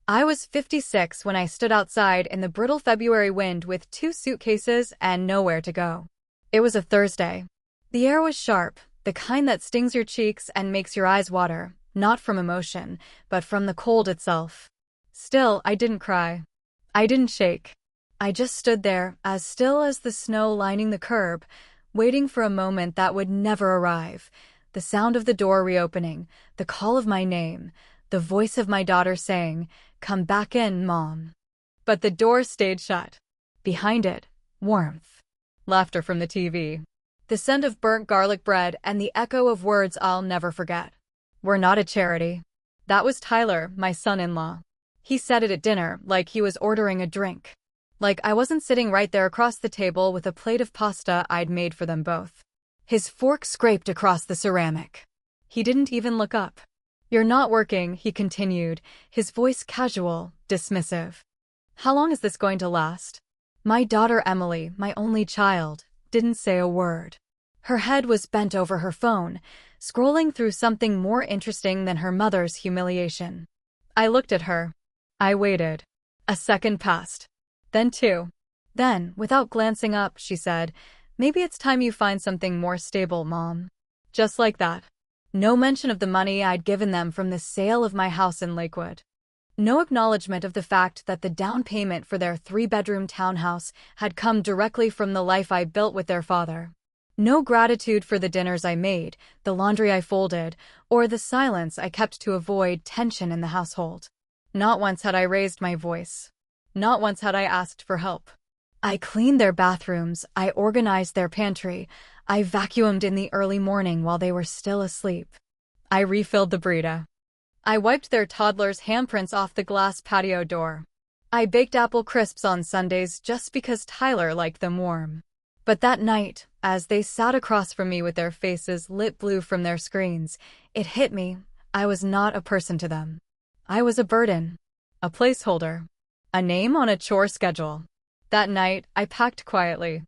I was 56 when I stood outside in the brittle February wind with 2 suitcases and nowhere to go. It was a Thursday. The air was sharp, the kind that stings your cheeks and makes your eyes water, not from emotion, but from the cold itself. Still, I didn't cry. I didn't shake. I just stood there, as still as the snow lining the curb, waiting for a moment that would never arrive. The sound of the door reopening, the call of my name, the voice of my daughter saying, "Come back in, Mom." But the door stayed shut. Behind it, warmth. Laughter from the TV. The scent of burnt garlic bread and the echo of words I'll never forget. "We're not a charity." That was Tyler, my son-in-law. He said it at dinner, like he was ordering a drink. Like I wasn't sitting right there across the table with a plate of pasta I'd made for them both. His fork scraped across the ceramic. He didn't even look up. "You're not working," he continued, his voice casual, dismissive. "How long is this going to last?" My daughter Emily, my only child, didn't say a word. Her head was bent over her phone, scrolling through something more interesting than her mother's humiliation. I looked at her. I waited. A second passed. Then two. Then, without glancing up, she said, "Maybe it's time you find something more stable, Mom." Just like that. No mention of the money I'd given them from the sale of my house in Lakewood. No acknowledgement of the fact that the down payment for their 3-bedroom townhouse had come directly from the life I built with their father. No gratitude for the dinners I made, the laundry I folded, or the silence I kept to avoid tension in the household. Not once had I raised my voice. Not once had I asked for help. I cleaned their bathrooms, I organized their pantry, I vacuumed in the early morning while they were still asleep. I refilled the Brita. I wiped their toddler's handprints off the glass patio door. I baked apple crisps on Sundays just because Tyler liked them warm. But that night, as they sat across from me with their faces lit blue from their screens, it hit me, I was not a person to them. I was a burden. A placeholder. A name on a chore schedule. That night, I packed quietly.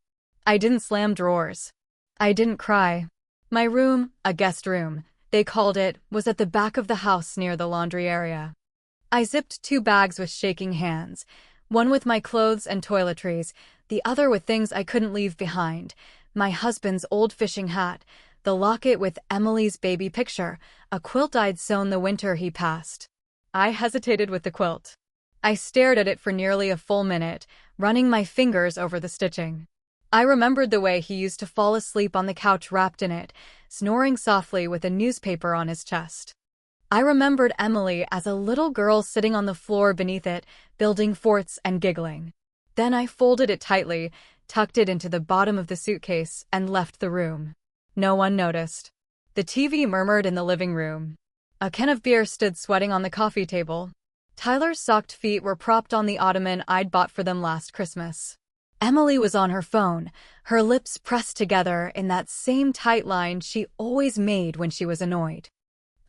I didn't slam drawers. I didn't cry. My room, a guest room, they called it, was at the back of the house near the laundry area. I zipped 2 bags with shaking hands, one with my clothes and toiletries, the other with things I couldn't leave behind, my husband's old fishing hat, the locket with Emily's baby picture, a quilt I'd sewn the winter he passed. I hesitated with the quilt. I stared at it for nearly a full minute, running my fingers over the stitching. I remembered the way he used to fall asleep on the couch wrapped in it, snoring softly with a newspaper on his chest. I remembered Emily as a little girl sitting on the floor beneath it, building forts and giggling. Then I folded it tightly, tucked it into the bottom of the suitcase, and left the room. No one noticed. The TV murmured in the living room. A can of beer stood sweating on the coffee table. Tyler's socked feet were propped on the ottoman I'd bought for them last Christmas. Emily was on her phone, her lips pressed together in that same tight line she always made when she was annoyed.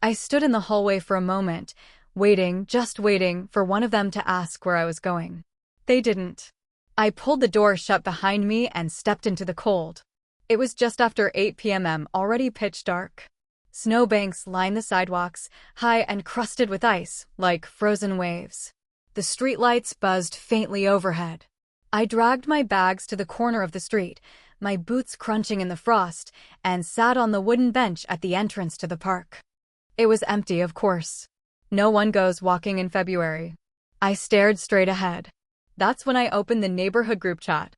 I stood in the hallway for a moment, waiting, just waiting, for one of them to ask where I was going. They didn't. I pulled the door shut behind me and stepped into the cold. It was just after 8 p.m., already pitch dark. Snowbanks lined the sidewalks, high and crusted with ice, like frozen waves. The streetlights buzzed faintly overhead. I dragged my bags to the corner of the street, my boots crunching in the frost, and sat on the wooden bench at the entrance to the park. It was empty, of course. No one goes walking in February. I stared straight ahead. That's when I opened the neighborhood group chat.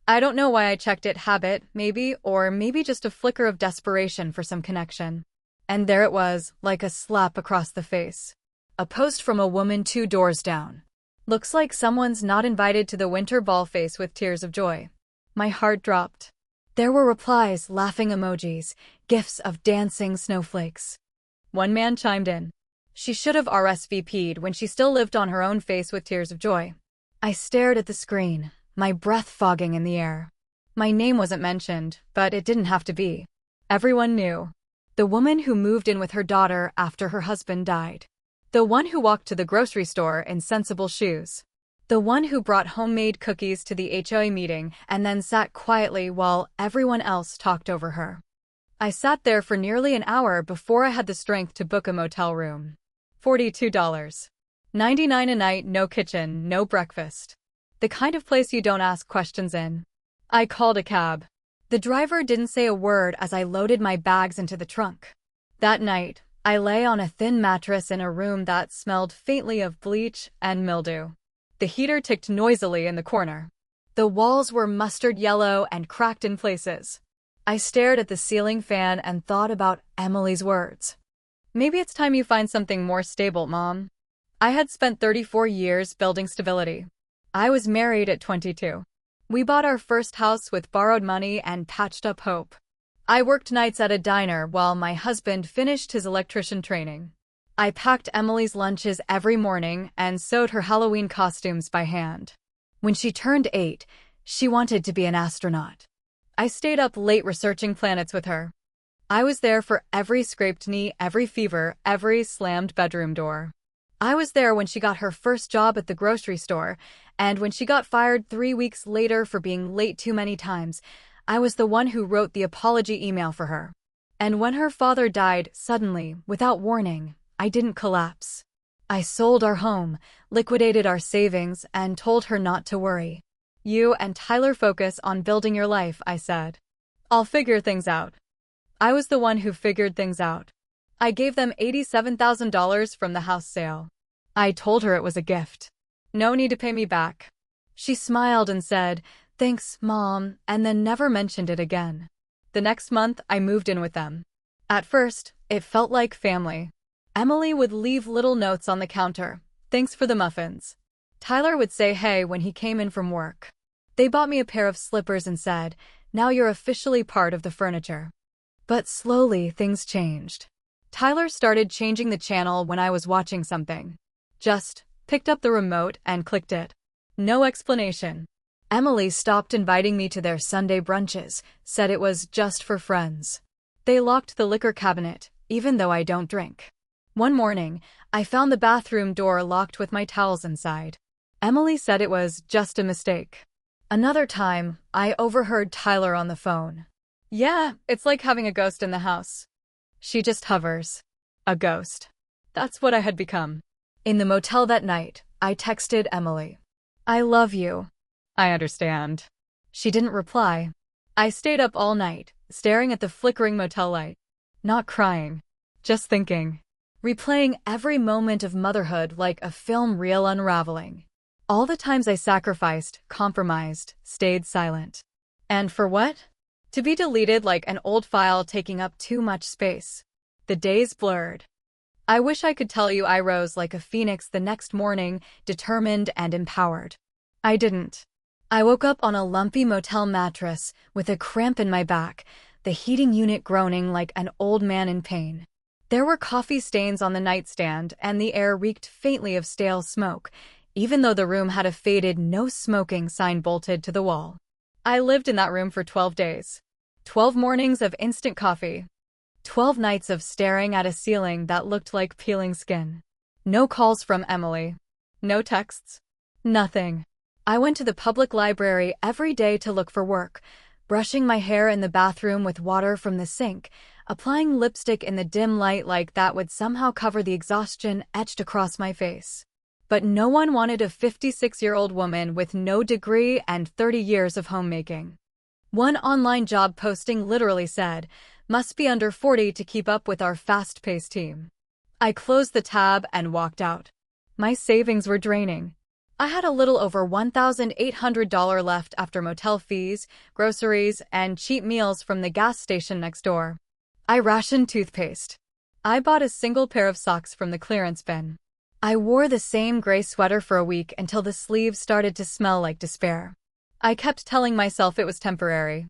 I don't know why I checked it, habit, maybe, or maybe just a flicker of desperation for some connection. And there it was, like a slap across the face. A post from a woman 2 doors down. "Looks like someone's not invited to the winter ball, face with tears of joy." My heart dropped. There were replies, laughing emojis, gifs of dancing snowflakes. One man chimed in. She should have RSVP'd when she still lived on her own, face with tears of joy. I stared at the screen, my breath fogging in the air. My name wasn't mentioned, but it didn't have to be. Everyone knew. The woman who moved in with her daughter after her husband died. The one who walked to the grocery store in sensible shoes. The one who brought homemade cookies to the HOA meeting and then sat quietly while everyone else talked over her. I sat there for nearly an hour before I had the strength to book a motel room. $42. $99 a night, no kitchen, no breakfast. The kind of place you don't ask questions in. I called a cab. The driver didn't say a word as I loaded my bags into the trunk. That night, I lay on a thin mattress in a room that smelled faintly of bleach and mildew. The heater ticked noisily in the corner. The walls were mustard yellow and cracked in places. I stared at the ceiling fan and thought about Emily's words. Maybe it's time you find something more stable, Mom. I had spent 34 years building stability. I was married at 22. We bought our first house with borrowed money and patched up hope. I worked nights at a diner while my husband finished his electrician training. I packed Emily's lunches every morning and sewed her Halloween costumes by hand. When she turned 8, she wanted to be an astronaut. I stayed up late researching planets with her. I was there for every scraped knee, every fever, every slammed bedroom door. I was there when she got her first job at the grocery store, and when she got fired 3 weeks later for being late too many times. I was the one who wrote the apology email for her. And when her father died suddenly, without warning, I didn't collapse. I sold our home, liquidated our savings, and told her not to worry. You and Tyler focus on building your life, I said. I'll figure things out. I was the one who figured things out. I gave them $87,000 from the house sale. I told her it was a gift. No need to pay me back. She smiled and said, "Thanks, Mom," and then never mentioned it again. The next month, I moved in with them. At first, it felt like family. Emily would leave little notes on the counter. "Thanks for the muffins." Tyler would say hey when he came in from work. They bought me a pair of slippers and said, "Now you're officially part of the furniture." But slowly, things changed. Tyler started changing the channel when I was watching something. Just picked up the remote and clicked it. No explanation. Emily stopped inviting me to their Sunday brunches, said it was just for friends. They locked the liquor cabinet, even though I don't drink. One morning, I found the bathroom door locked with my towels inside. Emily said it was just a mistake. Another time, I overheard Tyler on the phone. "Yeah, it's like having a ghost in the house. She just hovers." A ghost. That's what I had become. In the motel that night, I texted Emily. "I love you." "I understand." She didn't reply. I stayed up all night, staring at the flickering motel light. Not crying. Just thinking. Replaying every moment of motherhood like a film reel unraveling. All the times I sacrificed, compromised, stayed silent. And for what? To be deleted like an old file taking up too much space. The days blurred. I wish I could tell you I rose like a phoenix the next morning, determined and empowered. I didn't. I woke up on a lumpy motel mattress with a cramp in my back, the heating unit groaning like an old man in pain. There were coffee stains on the nightstand and the air reeked faintly of stale smoke, even though the room had a faded "no smoking" sign bolted to the wall. I lived in that room for 12 days. 12 mornings of instant coffee. 12 nights of staring at a ceiling that looked like peeling skin. No calls from Emily. No texts. Nothing. I went to the public library every day to look for work, brushing my hair in the bathroom with water from the sink, applying lipstick in the dim light like that would somehow cover the exhaustion etched across my face. But no one wanted a 56-year-old woman with no degree and 30 years of homemaking. One online job posting literally said, "Must be under 40 to keep up with our fast-paced team." I closed the tab and walked out. My savings were draining. I had a little over $1,800 left after motel fees, groceries, and cheap meals from the gas station next door. I rationed toothpaste. I bought a single pair of socks from the clearance bin. I wore the same gray sweater for a week until the sleeves started to smell like despair. I kept telling myself it was temporary.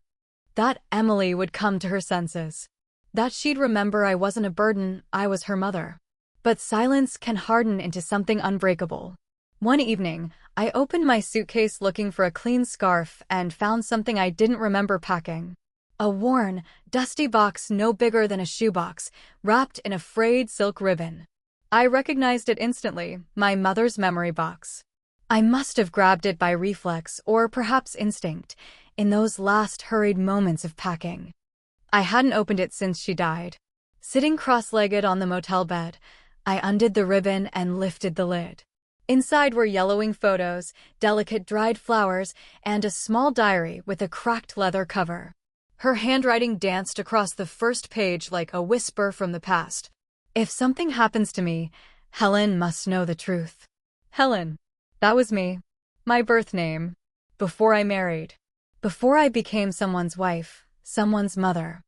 That Emily would come to her senses. That she'd remember I wasn't a burden, I was her mother. But silence can harden into something unbreakable. One evening, I opened my suitcase looking for a clean scarf and found something I didn't remember packing. A worn, dusty box no bigger than a shoebox, wrapped in a frayed silk ribbon. I recognized it instantly, my mother's memory box. I must have grabbed it by reflex or perhaps instinct, in those last hurried moments of packing. I hadn't opened it since she died. Sitting cross-legged on the motel bed, I undid the ribbon and lifted the lid. Inside were yellowing photos, delicate dried flowers, and a small diary with a cracked leather cover. Her handwriting danced across the first page like a whisper from the past. If something happens to me, Helen must know the truth. Helen. That was me. My birth name. Before I married. Before I became someone's wife, someone's mother.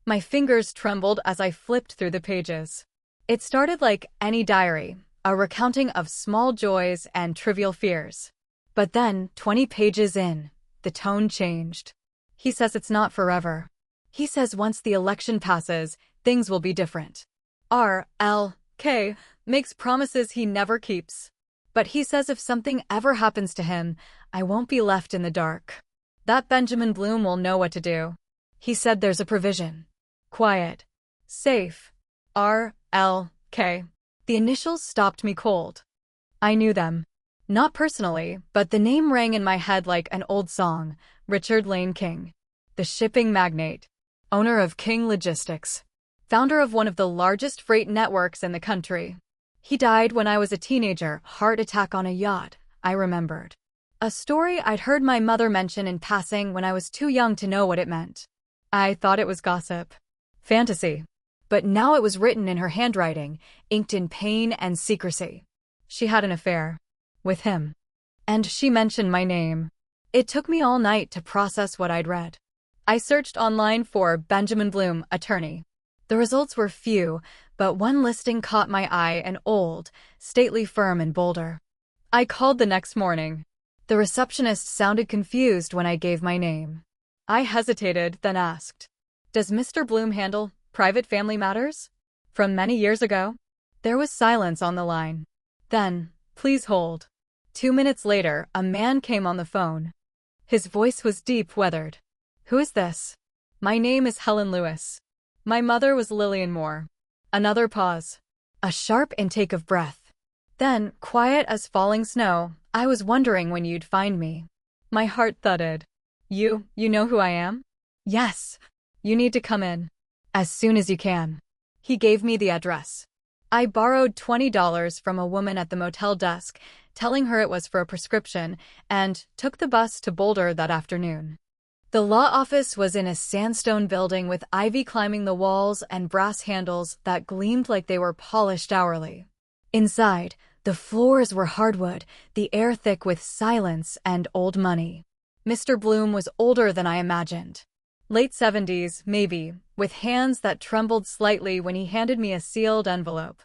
My fingers trembled as I flipped through the pages. It started like any diary, a recounting of small joys and trivial fears. But then, 20 pages in, the tone changed. He says it's not forever. He says once the election passes, things will be different. R.L.K. makes promises he never keeps. But he says if something ever happens to him, I won't be left in the dark. That Benjamin Bloom will know what to do. He said there's a provision. Quiet. Safe. R.L.K. The initials stopped me cold. I knew them. Not personally, but the name rang in my head like an old song. Richard Lane King. The shipping magnate. Owner of King Logistics. Founder of one of the largest freight networks in the country. He died when I was a teenager, heart attack on a yacht, I remembered. A story I'd heard my mother mention in passing when I was too young to know what it meant. I thought it was gossip. Fantasy. But now it was written in her handwriting, inked in pain and secrecy. She had an affair. With him. And she mentioned my name. It took me all night to process what I'd read. I searched online for Benjamin Bloom, attorney. The results were few, but one listing caught my eye, an old, stately firm in Boulder. I called the next morning. The receptionist sounded confused when I gave my name. I hesitated, then asked, "Does Mr. Bloom handle private family matters? From many years ago?" There was silence on the line. Then, "Please hold." 2 minutes later, a man came on the phone. His voice was deep, weathered. "Who is this?" "My name is Helen Lewis. My mother was Lillian Moore." Another pause. A sharp intake of breath. Then, quiet as falling snow, "I was wondering when you'd find me." My heart thudded. You know who I am?" "Yes. You need to come in. As soon as you can." He gave me the address. I borrowed $20 from a woman at the motel desk, telling her it was for a prescription, and took the bus to Boulder that afternoon. The law office was in a sandstone building with ivy climbing the walls and brass handles that gleamed like they were polished hourly. Inside, the floors were hardwood, the air thick with silence and old money. Mr. Bloom was older than I imagined. Late 70s, maybe, with hands that trembled slightly when he handed me a sealed envelope.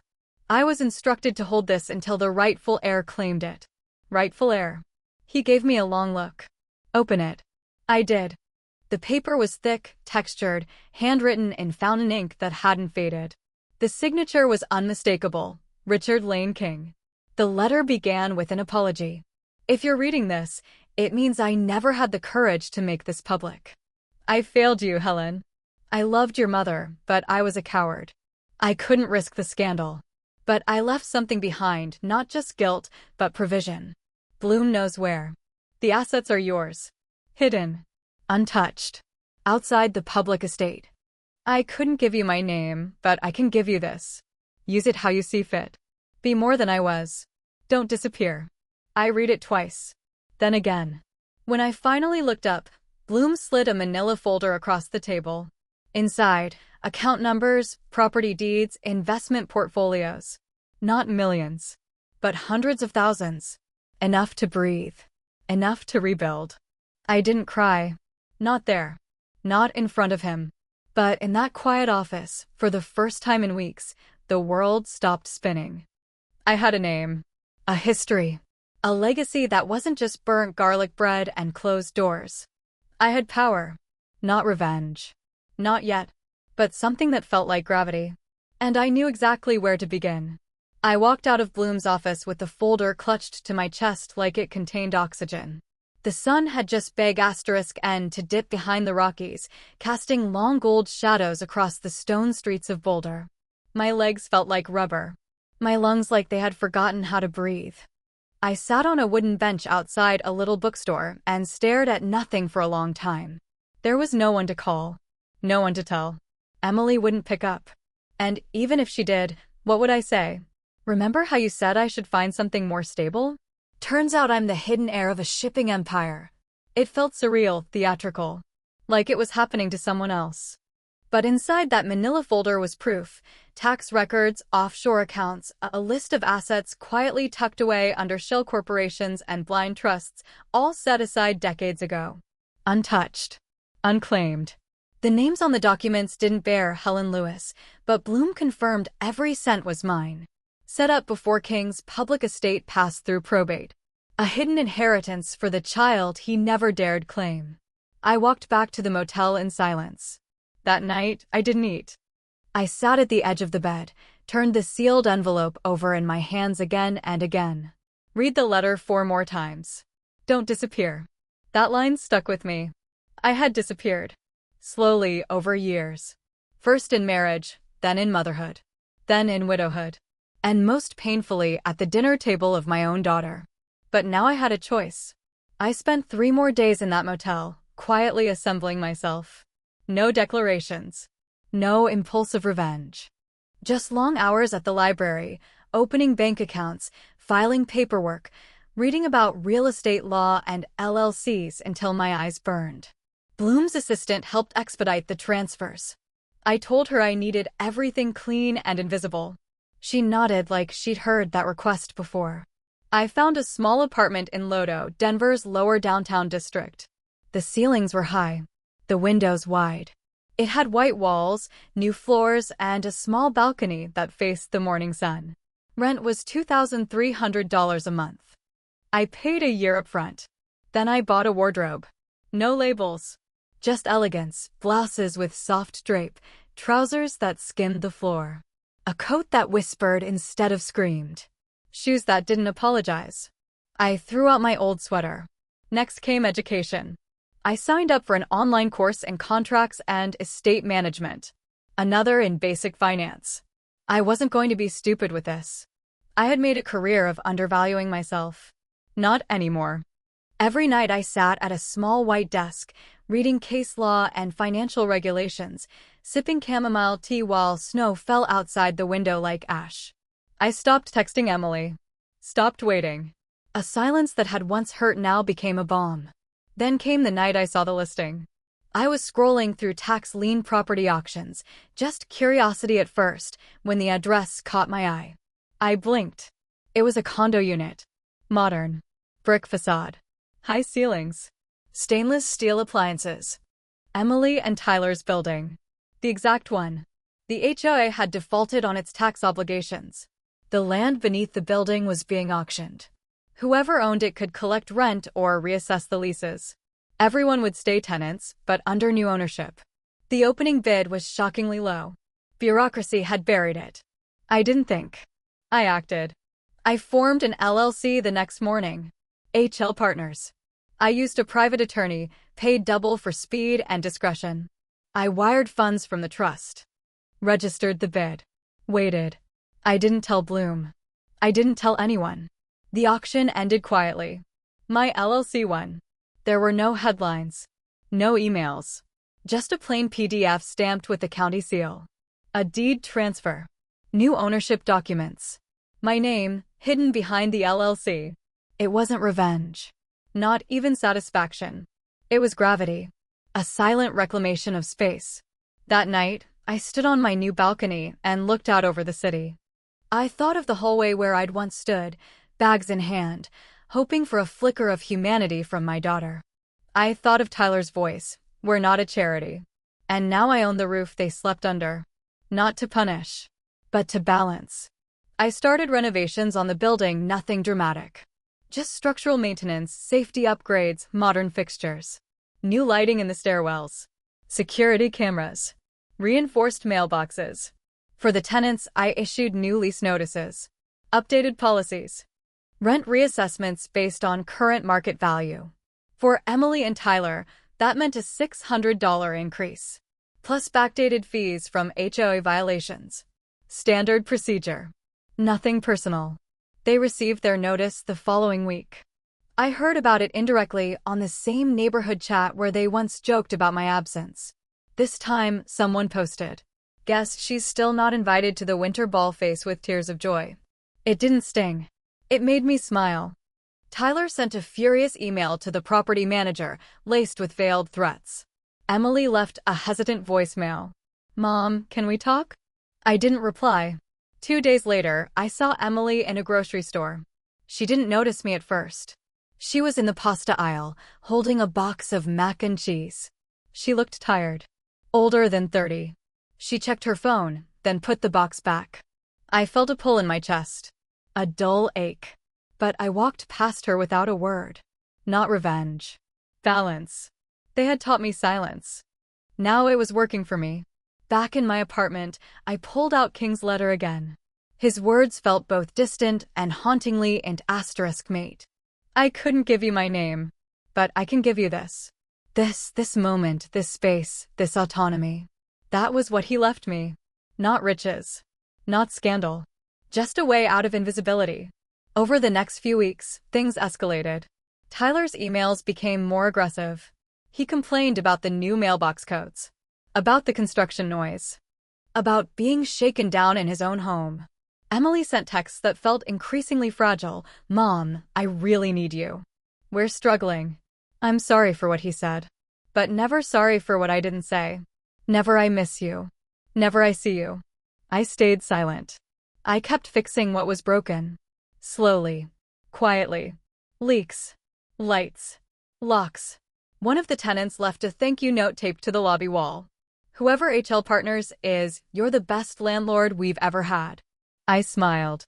I was instructed to hold this until the rightful heir claimed it. Rightful heir. He gave me a long look. "Open it." I did. The paper was thick, textured, handwritten in fountain ink that hadn't faded. The signature was unmistakable. Richard Lane King. The letter began with an apology. "If you're reading this, it means I never had the courage to make this public. I failed you, Helen. I loved your mother, but I was a coward. I couldn't risk the scandal. But I left something behind, not just guilt, but provision. Bloom knows where. The assets are yours. Hidden. Untouched. Outside the public estate. I couldn't give you my name, but I can give you this. Use it how you see fit. Be more than I was. Don't disappear." I read it twice. Then again. When I finally looked up, Bloom slid a manila folder across the table. Inside, account numbers, property deeds, investment portfolios. Not millions, but hundreds of thousands. Enough to breathe. Enough to rebuild. I didn't cry. Not there. Not in front of him. But in that quiet office, for the first time in weeks, the world stopped spinning. I had a name. A history. A legacy that wasn't just burnt garlic bread and closed doors. I had power. Not revenge. Not yet. But something that felt like gravity. And I knew exactly where to begin. I walked out of Bloom's office with the folder clutched to my chest like it contained oxygen. The sun had just begun to dip behind the Rockies, casting long gold shadows across the stone streets of Boulder. My legs felt like rubber. My lungs like they had forgotten how to breathe. I sat on a wooden bench outside a little bookstore and stared at nothing for a long time. There was no one to call. No one to tell. Emily wouldn't pick up. And even if she did, what would I say? Remember how you said I should find something more stable? Turns out I'm the hidden heir of a shipping empire. It felt surreal, theatrical, like it was happening to someone else. But inside that manila folder was proof: tax records, offshore accounts, a list of assets quietly tucked away under shell corporations and blind trusts, all set aside decades ago. Untouched. Unclaimed. The names on the documents didn't bear Helen Lewis, but Bloom confirmed every cent was mine. Set up before King's public estate passed through probate. A hidden inheritance for the child he never dared claim. I walked back to the motel in silence. That night, I didn't eat. I sat at the edge of the bed, turned the sealed envelope over in my hands again and again. Read the letter 4 more times. Don't disappear. That line stuck with me. I had disappeared. Slowly, over years. First in marriage, then in motherhood, then in widowhood, and most painfully at the dinner table of my own daughter. But now I had a choice. I spent 3 more days in that motel, quietly assembling myself. No declarations. No impulsive revenge. Just long hours at the library, opening bank accounts, filing paperwork, reading about real estate law and LLCs until my eyes burned. Bloom's assistant helped expedite the transfers. I told her I needed everything clean and invisible. She nodded like she'd heard that request before. I found a small apartment in Lodo, Denver's lower downtown district. The ceilings were high, the windows wide. It had white walls, new floors, and a small balcony that faced the morning sun. Rent was $2,300 a month. I paid a year up front. Then I bought a wardrobe. No labels. Just elegance, blouses with soft drape, trousers that skimmed the floor. A coat that whispered instead of screamed. Shoes that didn't apologize. I threw out my old sweater. Next came education. I signed up for an online course in contracts and estate management. Another in basic finance. I wasn't going to be stupid with this. I had made a career of undervaluing myself. Not anymore. Every night I sat at a small white desk, reading case law and financial regulations, sipping chamomile tea while snow fell outside the window like ash. I stopped texting Emily. Stopped waiting. A silence that had once hurt now became a balm. Then came the night I saw the listing. I was scrolling through tax lien property auctions, just curiosity at first, when the address caught my eye. I blinked. It was a condo unit. Modern. Brick facade. High ceilings. Stainless steel appliances. Emily and Tyler's building. The exact one. The HOA had defaulted on its tax obligations. The land beneath the building was being auctioned. Whoever owned it could collect rent or reassess the leases. Everyone would stay tenants, but under new ownership. The opening bid was shockingly low. Bureaucracy had buried it. I didn't think. I acted. I formed an LLC the next morning. HL Partners. I used a private attorney, paid double for speed and discretion. I wired funds from the trust. Registered the bid. Waited. I didn't tell Bloom. I didn't tell anyone. The auction ended quietly. My LLC won. There were no headlines. No emails. Just a plain PDF stamped with the county seal. A deed transfer. New ownership documents. My name, hidden behind the LLC. It wasn't revenge. Not even satisfaction. It was gravity. A silent reclamation of space. That night, I stood on my new balcony and looked out over the city. I thought of the hallway where I'd once stood, bags in hand, hoping for a flicker of humanity from my daughter. I thought of Tyler's voice. We're not a charity. And now I own the roof they slept under. Not to punish, but to balance. I started renovations on the building, nothing dramatic. Just structural maintenance, safety upgrades, modern fixtures. New lighting in the stairwells. Security cameras. Reinforced mailboxes. For the tenants, I issued new lease notices. Updated policies. Rent reassessments based on current market value. For Emily and Tyler, that meant a $600 increase. Plus backdated fees from HOA violations. Standard procedure. Nothing personal. They received their notice the following week. I heard about it indirectly on the same neighborhood chat where they once joked about my absence. This time, someone posted, "Guess she's still not invited to the winter ball," face with tears of joy. It didn't sting. It made me smile. Tyler sent a furious email to the property manager, laced with veiled threats. Emily left a hesitant voicemail. "Mom, can we talk?" I didn't reply. 2 days later, I saw Emily in a grocery store. She didn't notice me at first. She was in the pasta aisle, holding a box of mac and cheese. She looked tired. Older than 30. She checked her phone, then put the box back. I felt a pull in my chest. A dull ache. But I walked past her without a word. Not revenge. Balance. They had taught me silence. Now it was working for me. Back in my apartment, I pulled out King's letter again. His words felt both distant and hauntingly and asterisk mate. "I couldn't give you my name, but I can give you this. This moment, this space, this autonomy." That was what he left me. Not riches. Not scandal. Just a way out of invisibility. Over the next few weeks, things escalated. Tyler's emails became more aggressive. He complained about the new mailbox codes. About the construction noise. About being shaken down in his own home. Emily sent texts that felt increasingly fragile. "Mom, I really need you. We're struggling." I'm sorry for what he said. But never sorry for what I didn't say. Never "I miss you." Never "I see you." I stayed silent. I kept fixing what was broken. Slowly. Quietly. Leaks. Lights. Locks. One of the tenants left a thank you note taped to the lobby wall. "Whoever HL Partners is, you're the best landlord we've ever had." I smiled.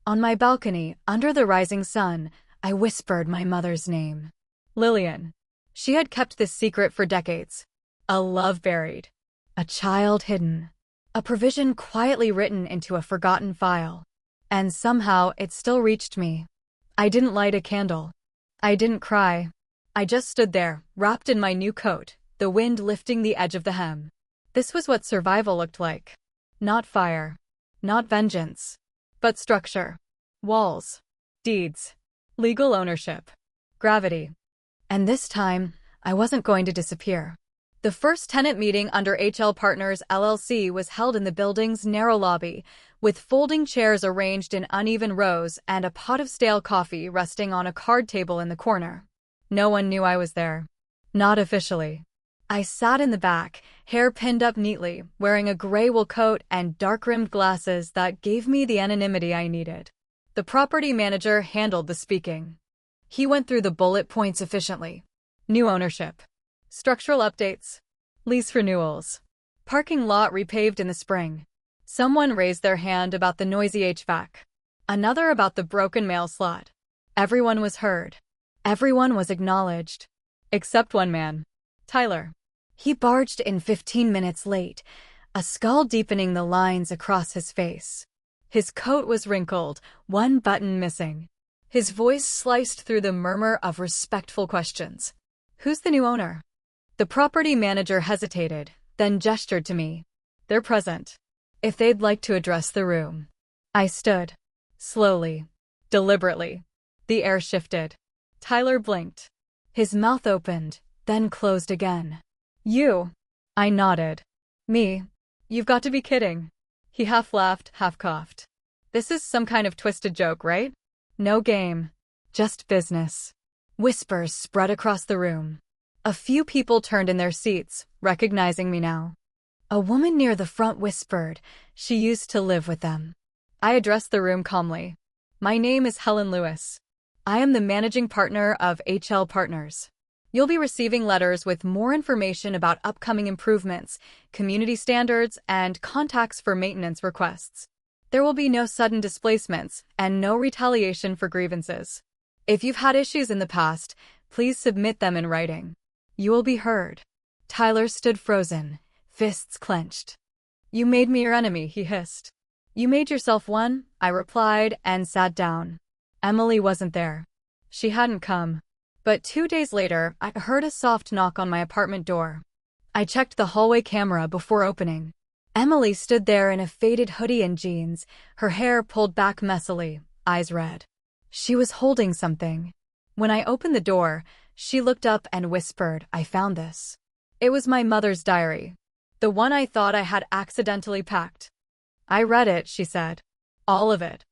On my balcony, under the rising sun, I whispered my mother's name. Lillian. She had kept this secret for decades. A love buried. A child hidden. A provision quietly written into a forgotten file. And somehow it still reached me. I didn't light a candle. I didn't cry. I just stood there, wrapped in my new coat, the wind lifting the edge of the hem. This was what survival looked like. Not fire. Not vengeance. But structure. Walls. Deeds. Legal ownership. Gravity. And this time, I wasn't going to disappear. The first tenant meeting under HL Partners LLC was held in the building's narrow lobby, with folding chairs arranged in uneven rows and a pot of stale coffee resting on a card table in the corner. No one knew I was there. Not officially. I sat in the back, hair pinned up neatly, wearing a gray wool coat and dark-rimmed glasses that gave me the anonymity I needed. The property manager handled the speaking. He went through the bullet points efficiently. New ownership. Structural updates. Lease renewals. Parking lot repaved in the spring. Someone raised their hand about the noisy HVAC. Another about the broken mail slot. Everyone was heard. Everyone was acknowledged. Except one man. Tyler. He barged in 15 minutes late, a skull deepening the lines across his face. His coat was wrinkled, one button missing. His voice sliced through the murmur of respectful questions. "Who's the new owner?" The property manager hesitated, then gestured to me. "They're present. If they'd like to address the room." I stood. Slowly. Deliberately. The air shifted. Tyler blinked. His mouth opened, then closed again. "You?" I nodded. "Me? You've got to be kidding." He half laughed, half coughed. "This is some kind of twisted joke, right? No game. Just business." Whispers spread across the room. A few people turned in their seats, recognizing me now. A woman near the front whispered she used to live with them. I addressed the room calmly. "My name is Helen Lewis. I am the managing partner of HL Partners. You'll be receiving letters with more information about upcoming improvements, community standards, and contacts for maintenance requests. There will be no sudden displacements and no retaliation for grievances. If you've had issues in the past, please submit them in writing. You will be heard." Tyler stood frozen, fists clenched. "You made me your enemy," he hissed. "You made yourself one," I replied and sat down. Emily wasn't there. She hadn't come. But 2 days later, I heard a soft knock on my apartment door. I checked the hallway camera before opening. Emily stood there in a faded hoodie and jeans, her hair pulled back messily, eyes red. She was holding something. When I opened the door, she looked up and whispered, "I found this." It was my mother's diary. The one I thought I had accidentally packed. "I read it," she said. "All of it."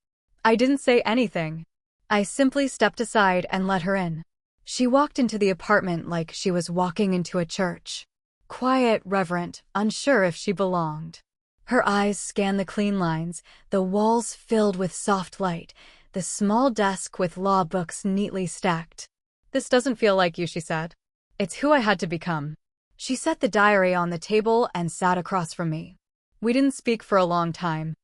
I didn't say anything. I simply stepped aside and let her in. She walked into the apartment like she was walking into a church. Quiet, reverent, unsure if she belonged. Her eyes scanned the clean lines, the walls filled with soft light, the small desk with law books neatly stacked. "This doesn't feel like you," she said. "It's who I had to become." She set the diary on the table and sat across from me. We didn't speak for a long time.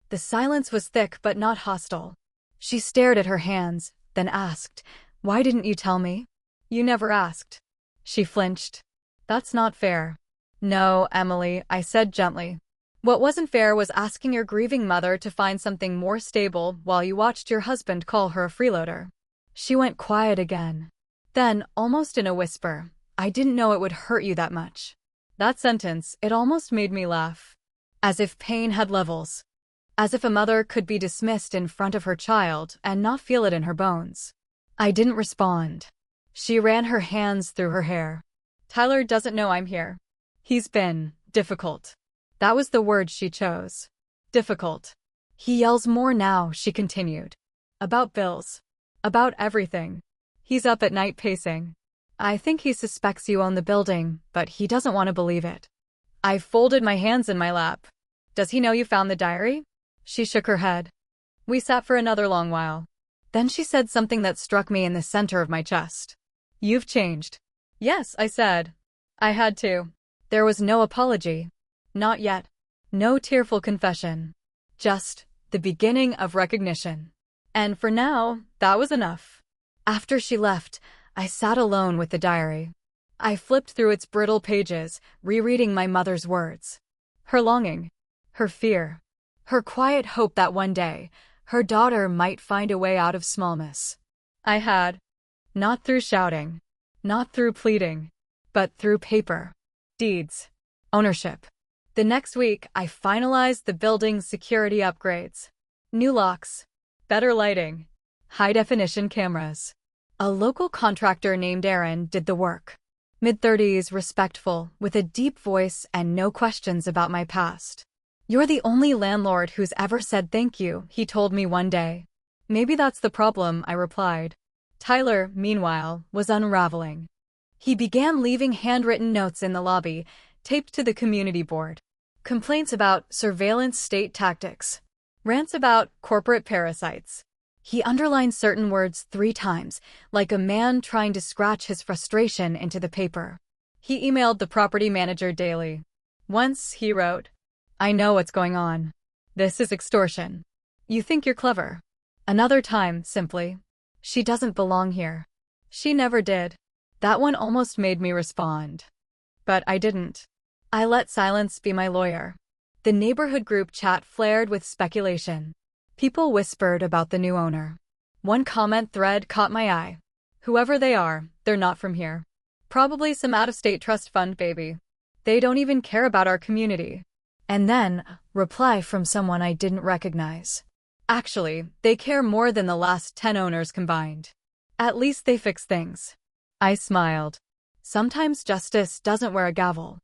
The silence was thick but not hostile. She stared at her hands, then asked, "Why didn't you tell me?" "You never asked." She flinched. "That's not fair." "No, Emily," I said gently. "What wasn't fair was asking your grieving mother to find something more stable while you watched your husband call her a freeloader." She went quiet again. Then, almost in a whisper, "I didn't know it would hurt you that much." That sentence, it almost made me laugh. As if pain had levels. As if a mother could be dismissed in front of her child and not feel it in her bones. I didn't respond. She ran her hands through her hair. "Tyler doesn't know I'm here. He's been difficult." That was the word she chose. Difficult. "He yells more now," she continued. "About bills. About everything. He's up at night pacing. I think he suspects you own the building, but he doesn't want to believe it." I folded my hands in my lap. "Does he know you found the diary?" She shook her head. We sat for another long while. Then she said something that struck me in the center of my chest. "You've changed." "Yes," I said. "I had to." There was no apology. Not yet. No tearful confession. Just the beginning of recognition. And for now, that was enough. After she left, I sat alone with the diary. I flipped through its brittle pages, rereading my mother's words. Her longing. Her fear. Her quiet hope that one day, her daughter might find a way out of smallness. I had. Not through shouting. Not through pleading. But through paper. Deeds. Ownership. The next week, I finalized the building's security upgrades. New locks. Better lighting. High-definition cameras. A local contractor named Aaron did the work. Mid-30s, respectful, with a deep voice and no questions about my past. "You're the only landlord who's ever said thank you," he told me one day. "Maybe that's the problem," I replied. Tyler, meanwhile, was unraveling. He began leaving handwritten notes in the lobby, taped to the community board. Complaints about surveillance state tactics. Rants about corporate parasites. He underlined certain words 3 times, like a man trying to scratch his frustration into the paper. He emailed the property manager daily. Once, he wrote, "I know what's going on. This is extortion. You think you're clever." Another time, simply, "She doesn't belong here." She never did. That one almost made me respond. But I didn't. I let silence be my lawyer. The neighborhood group chat flared with speculation. People whispered about the new owner. One comment thread caught my eye. "Whoever they are, they're not from here. Probably some out-of-state trust fund baby. They don't even care about our community." And then, reply from someone I didn't recognize. "Actually, they care more than the last 10 owners combined. At least they fix things." I smiled. Sometimes justice doesn't wear a gavel.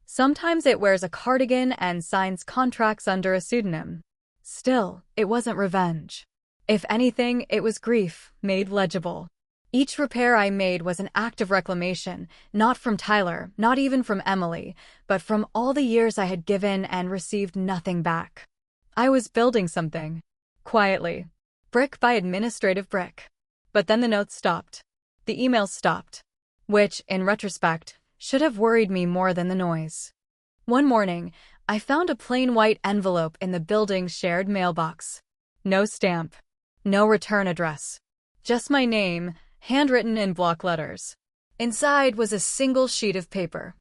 Sometimes it wears a cardigan and signs contracts under a pseudonym. Still, it wasn't revenge. If anything, it was grief, made legible. Each repair I made was an act of reclamation, not from Tyler, not even from Emily, but from all the years I had given and received nothing back. I was building something. Quietly. Brick by administrative brick. But then the notes stopped. The emails stopped. Which, in retrospect, should have worried me more than the noise. One morning, I found a plain white envelope in the building's shared mailbox. No stamp. No return address. Just my name, handwritten in block letters. Inside was a single sheet of paper.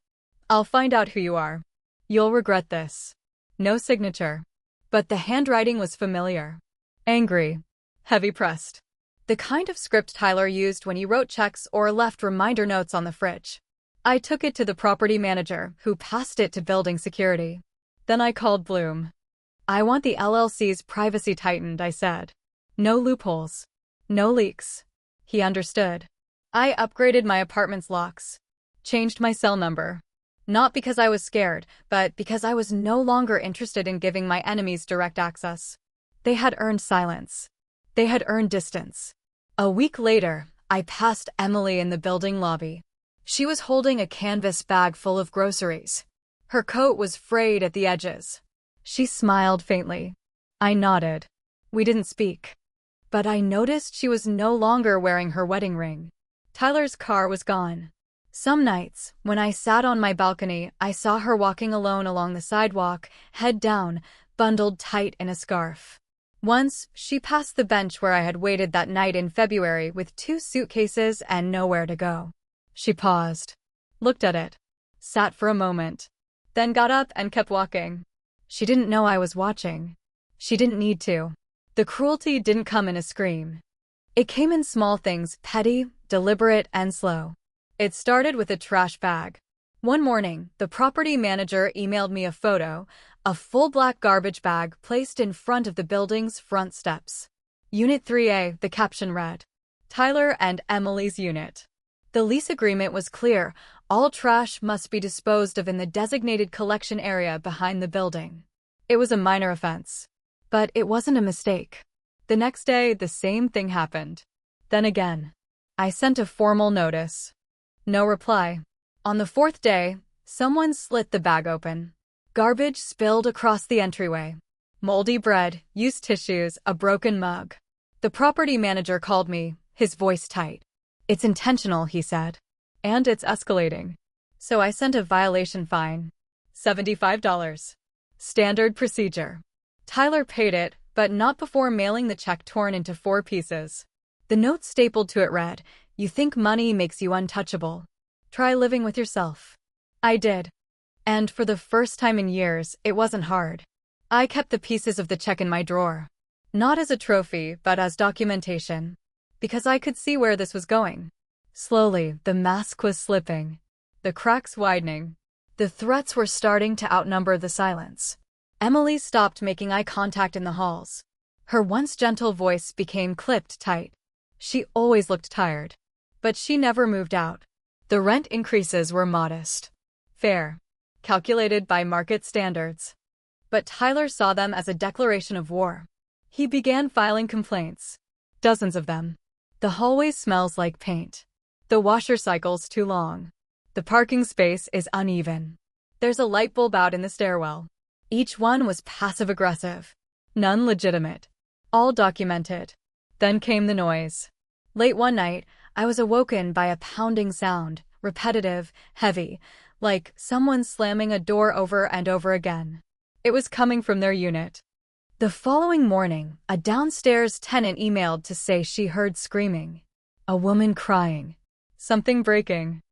"I'll find out who you are. You'll regret this." No signature. But the handwriting was familiar. Angry. Heavy-pressed. The kind of script Tyler used when he wrote checks or left reminder notes on the fridge. I took it to the property manager, who passed it to building security. Then I called Bloom. "I want the LLC's privacy tightened," I said. "No loopholes. No leaks." He understood. I upgraded my apartment's locks. Changed my cell number. Not because I was scared, but because I was no longer interested in giving my enemies direct access. They had earned silence. They had earned distance. A week later, I passed Emily in the building lobby. She was holding a canvas bag full of groceries. Her coat was frayed at the edges. She smiled faintly. I nodded. We didn't speak. But I noticed she was no longer wearing her wedding ring. Tyler's car was gone. Some nights, when I sat on my balcony, I saw her walking alone along the sidewalk, head down, bundled tight in a scarf. Once, she passed the bench where I had waited that night in February with 2 suitcases and nowhere to go. She paused, looked at it, sat for a moment, then got up and kept walking. She didn't know I was watching. She didn't need to. The cruelty didn't come in a scream. It came in small things, petty, deliberate, and slow. It started with a trash bag. One morning, the property manager emailed me a photo, a full black garbage bag placed in front of the building's front steps. Unit 3A, the caption read, Tyler and Emily's unit. The lease agreement was clear. All trash must be disposed of in the designated collection area behind the building. It was a minor offense. But it wasn't a mistake. The next day, the same thing happened. Then again. I sent a formal notice. No reply. On the 4th day, someone slit the bag open. Garbage spilled across the entryway. Moldy bread, used tissues, a broken mug. The property manager called me, his voice tight. It's intentional, he said. And it's escalating. So I sent a violation fine. $75. Standard procedure. Tyler paid it, but not before mailing the check torn into 4 pieces. The note stapled to it read, You think money makes you untouchable. Try living with yourself. I did. And for the first time in years, it wasn't hard. I kept the pieces of the check in my drawer. Not as a trophy, but as documentation. Because I could see where this was going. Slowly, the mask was slipping. The cracks widening. The threats were starting to outnumber the silence. Emily stopped making eye contact in the halls. Her once gentle voice became clipped tight. She always looked tired. But she never moved out. The rent increases were modest. Fair. Calculated by market standards. But Tyler saw them as a declaration of war. He began filing complaints. Dozens of them. The hallway smells like paint. The washer cycle's too long. The parking space is uneven. There's a light bulb out in the stairwell. Each one was passive-aggressive. None legitimate. All documented. Then came the noise. Late one night, I was awoken by a pounding sound, repetitive, heavy, like someone slamming a door over and over again. It was coming from their unit. The following morning, a downstairs tenant emailed to say she heard screaming. A woman crying. Something breaking.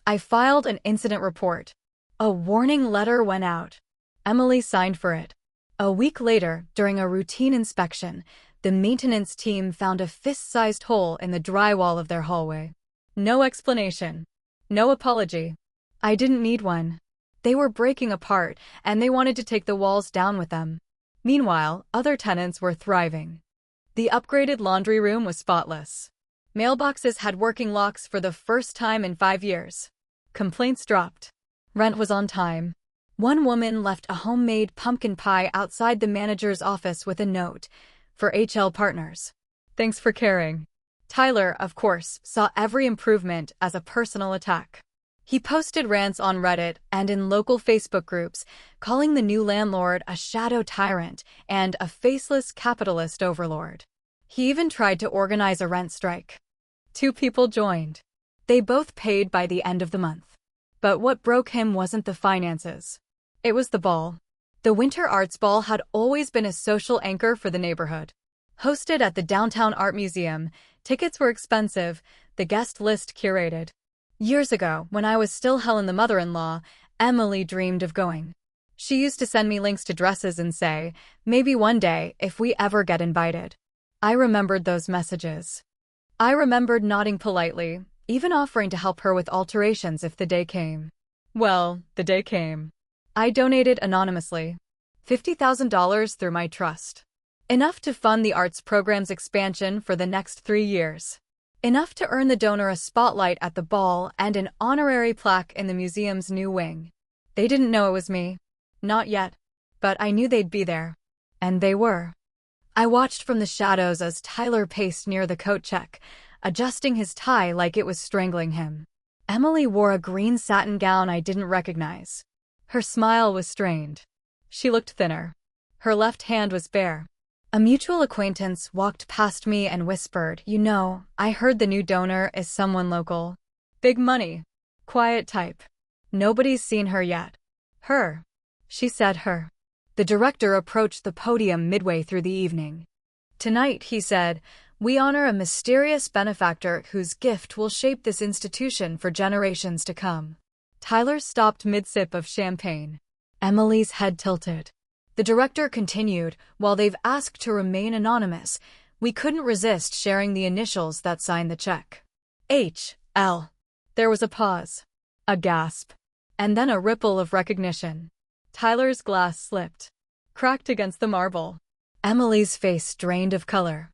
I filed an incident report. A warning letter went out. Emily signed for it. A week later, during a routine inspection, the maintenance team found a fist-sized hole in the drywall of their hallway. No explanation. No apology. I didn't need one. They were breaking apart, and they wanted to take the walls down with them. Meanwhile, other tenants were thriving. The upgraded laundry room was spotless. Mailboxes had working locks for the first time in 5 years. Complaints dropped. Rent was on time. One woman left a homemade pumpkin pie outside the manager's office with a note, for HL Partners. Thanks for caring. Tyler, of course, saw every improvement as a personal attack. He posted rants on Reddit and in local Facebook groups, calling the new landlord a shadow tyrant and a faceless capitalist overlord. He even tried to organize a rent strike. 2 people joined. They both paid by the end of the month. But what broke him wasn't the finances. It was the ball. The Winter Arts Ball had always been a social anchor for the neighborhood. Hosted at the Downtown Art Museum, tickets were expensive, the guest list curated. Years ago, when I was still Helen the mother-in-law, Emily dreamed of going. She used to send me links to dresses and say, maybe one day, if we ever get invited. I remembered those messages. I remembered nodding politely, even offering to help her with alterations if the day came. Well, the day came. I donated anonymously. $50,000 through my trust. Enough to fund the arts program's expansion for the next 3 years. Enough to earn the donor a spotlight at the ball and an honorary plaque in the museum's new wing. They didn't know it was me. Not yet. But I knew they'd be there. And they were. I watched from the shadows as Tyler paced near the coat check, adjusting his tie like it was strangling him. Emily wore a green satin gown I didn't recognize. Her smile was strained. She looked thinner. Her left hand was bare. A mutual acquaintance walked past me and whispered, "You know, I heard the new donor is someone local. Big money. Quiet type. Nobody's seen her yet." Her. She said her. The director approached the podium midway through the evening. "Tonight," he said, "we honor a mysterious benefactor whose gift will shape this institution for generations to come." Tyler stopped mid-sip of champagne. Emily's head tilted. The director continued, "While they've asked to remain anonymous, we couldn't resist sharing the initials that signed the check. H.L." There was a pause. A gasp. And then a ripple of recognition. Tyler's glass slipped. Cracked against the marble. Emily's face drained of color.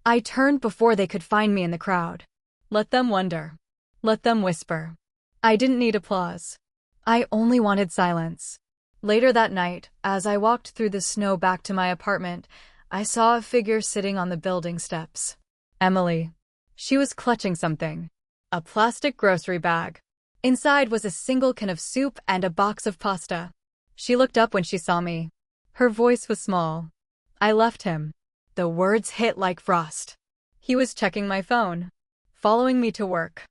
I turned before they could find me in the crowd. Let them wonder. Let them whisper. I didn't need applause. I only wanted silence. Later that night, as I walked through the snow back to my apartment, I saw a figure sitting on the building steps. Emily. She was clutching something. A plastic grocery bag. Inside was a single can of soup and a box of pasta. She looked up when she saw me. Her voice was small. "I left him." The words hit like frost. "He was checking my phone. Following me to work.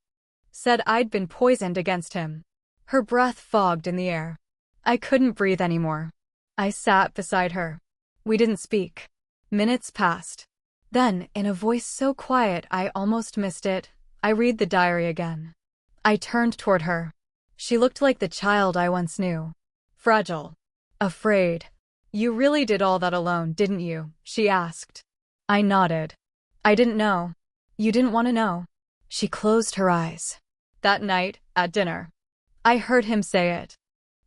Said I'd been poisoned against him." Her breath fogged in the air. I couldn't breathe anymore. I sat beside her. We didn't speak. Minutes passed. Then, in a voice so quiet I almost missed it, I read the diary again. I turned toward her. She looked like the child I once knew. Fragile. Afraid. "You really did all that alone, didn't you?" she asked. I nodded. "I didn't know. You didn't want to know." She closed her eyes. That night, at dinner, I heard him say it.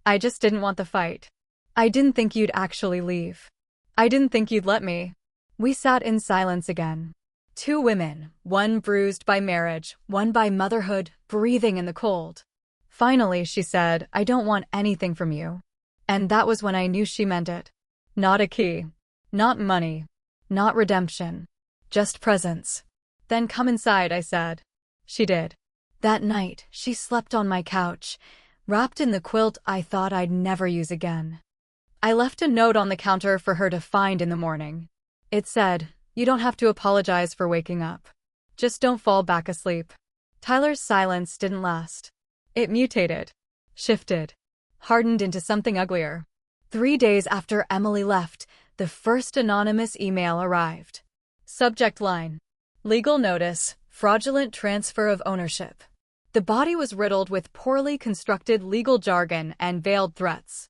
"I just didn't want the fight. I didn't think you'd actually leave. I didn't think you'd let me." We sat in silence again. Two women, one bruised by marriage, one by motherhood, breathing in the cold. Finally, she said, "I don't want anything from you." And that was when I knew she meant it. Not a key. Not money. Not redemption. Just presence. "Then come inside," I said. She did. That night, she slept on my couch, wrapped in the quilt I thought I'd never use again. I left a note on the counter for her to find in the morning. It said, "You don't have to apologize for waking up. Just don't fall back asleep." Tyler's silence didn't last. It mutated. Shifted. Hardened into something uglier. 3 days after Emily left, the first anonymous email arrived. Subject line: Legal notice, fraudulent transfer of ownership. The body was riddled with poorly constructed legal jargon and veiled threats.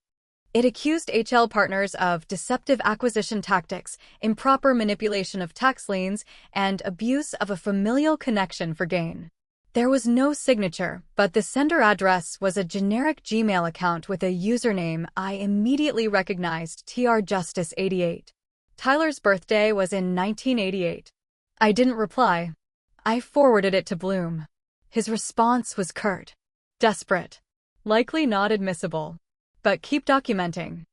It accused HL partners of deceptive acquisition tactics, improper manipulation of tax liens, and abuse of a familial connection for gain. There was no signature, but the sender address was a generic Gmail account with a username I immediately recognized: trjustice88. Tyler's birthday was in 1988. I didn't reply. I forwarded it to Bloom. His response was curt. Desperate. Likely not admissible. But keep documenting.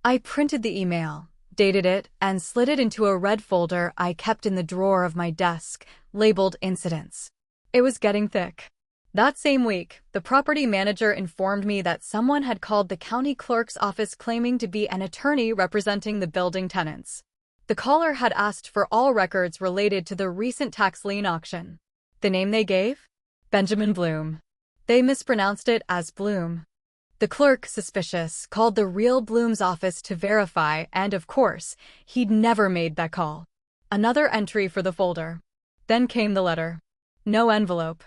I printed the email, dated it, and slid it into a red folder I kept in the drawer of my desk, labeled Incidents. It was getting thick. That same week, the property manager informed me that someone had called the county clerk's office claiming to be an attorney representing the building tenants. The caller had asked for all records related to the recent tax lien auction. The name they gave? Benjamin Bloom. They mispronounced it as Bloom. The clerk, suspicious, called the real Bloom's office to verify, and of course, he'd never made that call. Another entry for the folder. Then came the letter. No envelope.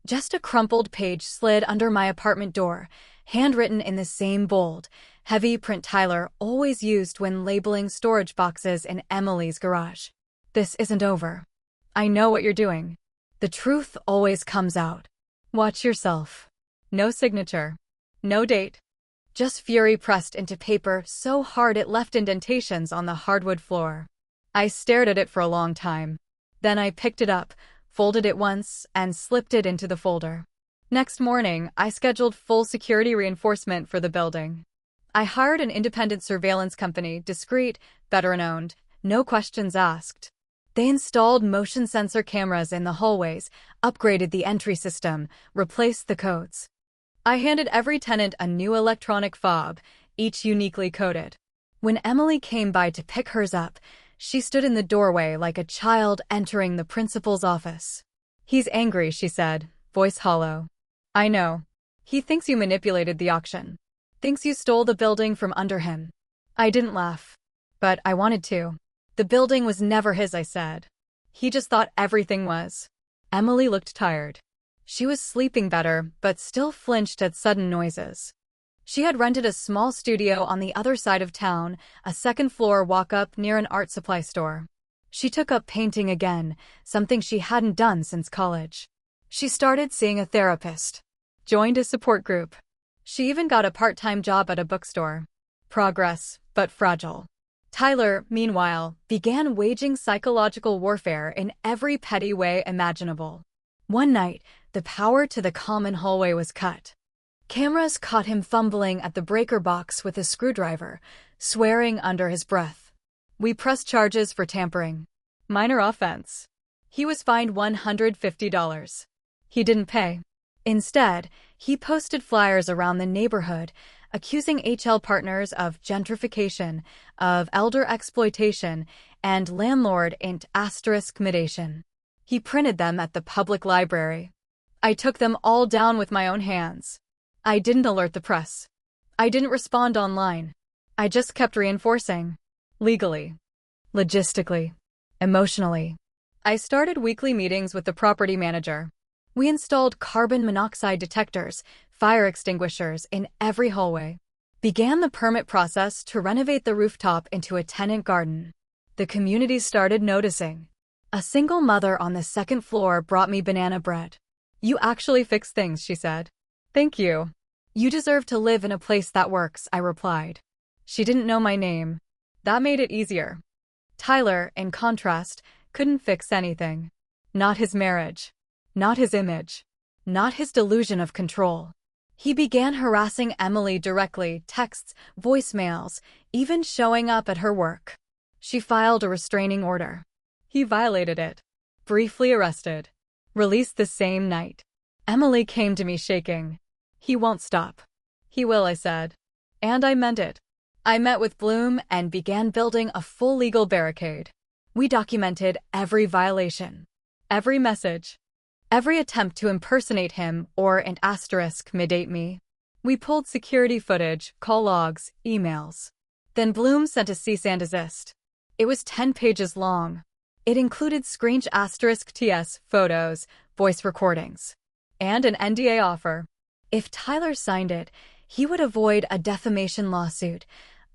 Just a crumpled page slid under my apartment door, handwritten in the same bold, heavy print Tyler always used when labeling storage boxes in Emily's garage. "This isn't over. I know what you're doing. The truth always comes out. Watch yourself." No signature. No date. Just fury pressed into paper so hard it left indentations on the hardwood floor. I stared at it for a long time. Then I picked it up, folded it once, and slipped it into the folder. Next morning, I scheduled full security reinforcement for the building. I hired an independent surveillance company, discreet, veteran-owned, No questions asked. They installed motion sensor cameras in the hallways, upgraded the entry system, replaced the codes. I handed every tenant a new electronic fob, each uniquely coded. When Emily came by to pick hers up, she stood in the doorway like a child entering the principal's office. "He's angry," she said, voice hollow. "I know. He thinks you manipulated the auction. Thinks you stole the building from under him." I didn't laugh. But I wanted to. "The building was never his," I said. "He just thought everything was." Emily looked tired. She was sleeping better, but still flinched at sudden noises. She had rented a small studio on the other side of town, a second-floor walk-up near an art supply store. She took up painting again, something she hadn't done since college. She started seeing a therapist. Joined a support group. She even got a part-time job at a bookstore. Progress, but fragile. Tyler, meanwhile, began waging psychological warfare in every petty way imaginable. One night, the power to the common hallway was cut. Cameras caught him fumbling at the breaker box with a screwdriver, swearing under his breath. We pressed charges for tampering. Minor offense. He was fined $150. He didn't pay. Instead, he posted flyers around the neighborhood, accusing HL partners of gentrification, of elder exploitation, and landlord-int***midation. He printed them at the public library. I took them all down with my own hands. I didn't alert the press. I didn't respond online. I just kept reinforcing. Legally. Logistically. Emotionally. I started weekly meetings with the property manager. We installed carbon monoxide detectors, fire extinguishers in every hallway. Began the permit process to renovate the rooftop into a tenant garden. The community started noticing. A single mother on the second floor brought me banana bread. "You actually fix things," she said. "Thank you. You deserve to live in a place that works," I replied. She didn't know my name. That made it easier. Tyler, in contrast, couldn't fix anything. Not his marriage. Not his image. Not his delusion of control. He began harassing Emily directly, texts, voicemails, even showing up at her work. She filed a restraining order. He violated it. Briefly arrested. Released the same night. Emily came to me shaking. "He won't stop." "He will," I said. And I meant it. I met with Bloom and began building a full legal barricade. We documented every violation. Every message. Every attempt to impersonate him or ***midate me. We pulled security footage, call logs, emails. Then Bloom sent a cease and desist. It was 10 pages long. It included ***TS, photos, voice recordings, and an NDA offer. If Tyler signed it, he would avoid a defamation lawsuit,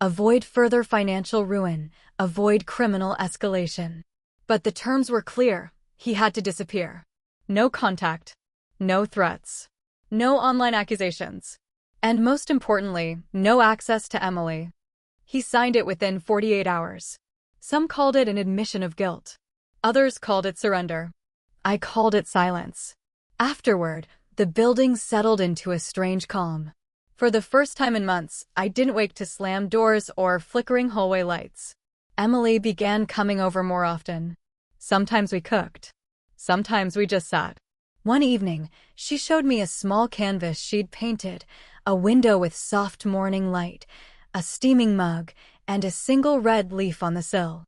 avoid further financial ruin, avoid criminal escalation. But the terms were clear. He had to disappear. No contact. No threats. No online accusations. And most importantly, no access to Emily. He signed it within 48 hours. Some called it an admission of guilt. Others called it surrender. I called it silence. Afterward, the building settled into a strange calm. For the first time in months, I didn't wake to slammed doors or flickering hallway lights. Emily began coming over more often. Sometimes we cooked. Sometimes we just sat. One evening, she showed me a small canvas she'd painted, a window with soft morning light, a steaming mug, and a single red leaf on the sill.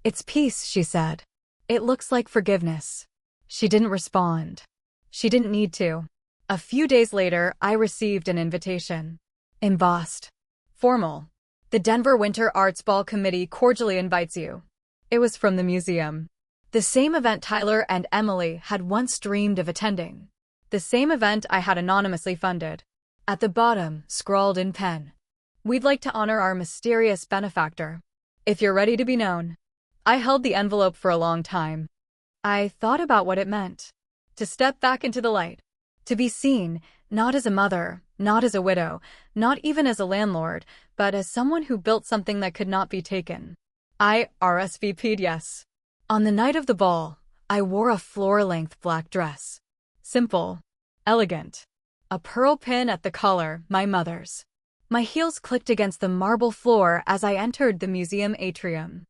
"It's peace," she said. "It looks like forgiveness." She didn't respond. She didn't need to. A few days later, I received an invitation. Embossed. Formal. "The Denver Winter Arts Ball Committee cordially invites you." It was from the museum. The same event Tyler and Emily had once dreamed of attending. The same event I had anonymously funded. At the bottom, scrawled in pen, "We'd like to honor our mysterious benefactor. If you're ready to be known." I held the envelope for a long time. I thought about what it meant. To step back into the light. To be seen, not as a mother, not as a widow, not even as a landlord, but as someone who built something that could not be taken. I RSVP'd yes. On the night of the ball, I wore a floor-length black dress. Simple. Elegant. A pearl pin at the collar, my mother's. My heels clicked against the marble floor as I entered the museum atrium.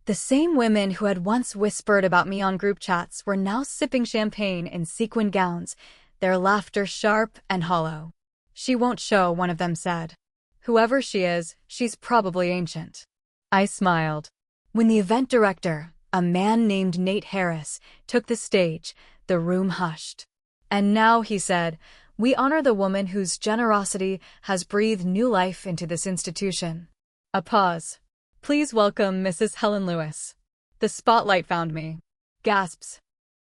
The same women who had once whispered about me on group chats were now sipping champagne in sequin gowns, their laughter sharp and hollow. "She won't show," one of them said. "Whoever she is, she's probably ancient." I smiled. When the event director, a man named Nate Harris, took the stage, the room hushed. "And now," he said, "we honor the woman whose generosity has breathed new life into this institution." A pause. "Please welcome Mrs. Helen Lewis." The spotlight found me. Gasps.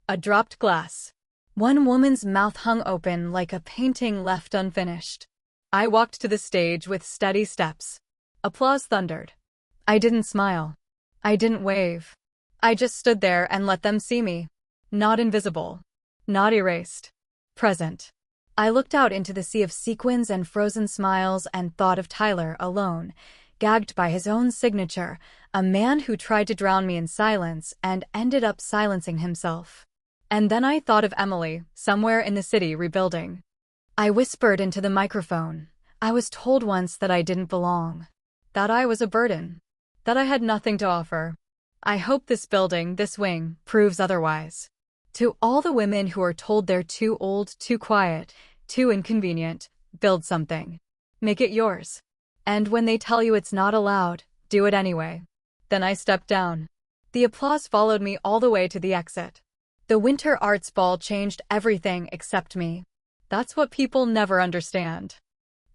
A dropped glass. One woman's mouth hung open like a painting left unfinished. I walked to the stage with steady steps. Applause thundered. I didn't smile. I didn't wave. I just stood there and let them see me. Not invisible. Not erased. Present. I looked out into the sea of sequins and frozen smiles and thought of Tyler alone, gagged by his own signature, a man who tried to drown me in silence and ended up silencing himself. And then I thought of Emily, somewhere in the city rebuilding. I whispered into the microphone. I was told once that I didn't belong. That I was a burden. That I had nothing to offer. I hope this building, this wing, proves otherwise. To all the women who are told they're too old, too quiet, too inconvenient, build something. Make it yours. And when they tell you it's not allowed, do it anyway. Then I stepped down. The applause followed me all the way to the exit. The Winter Arts Ball changed everything except me. That's what people never understand.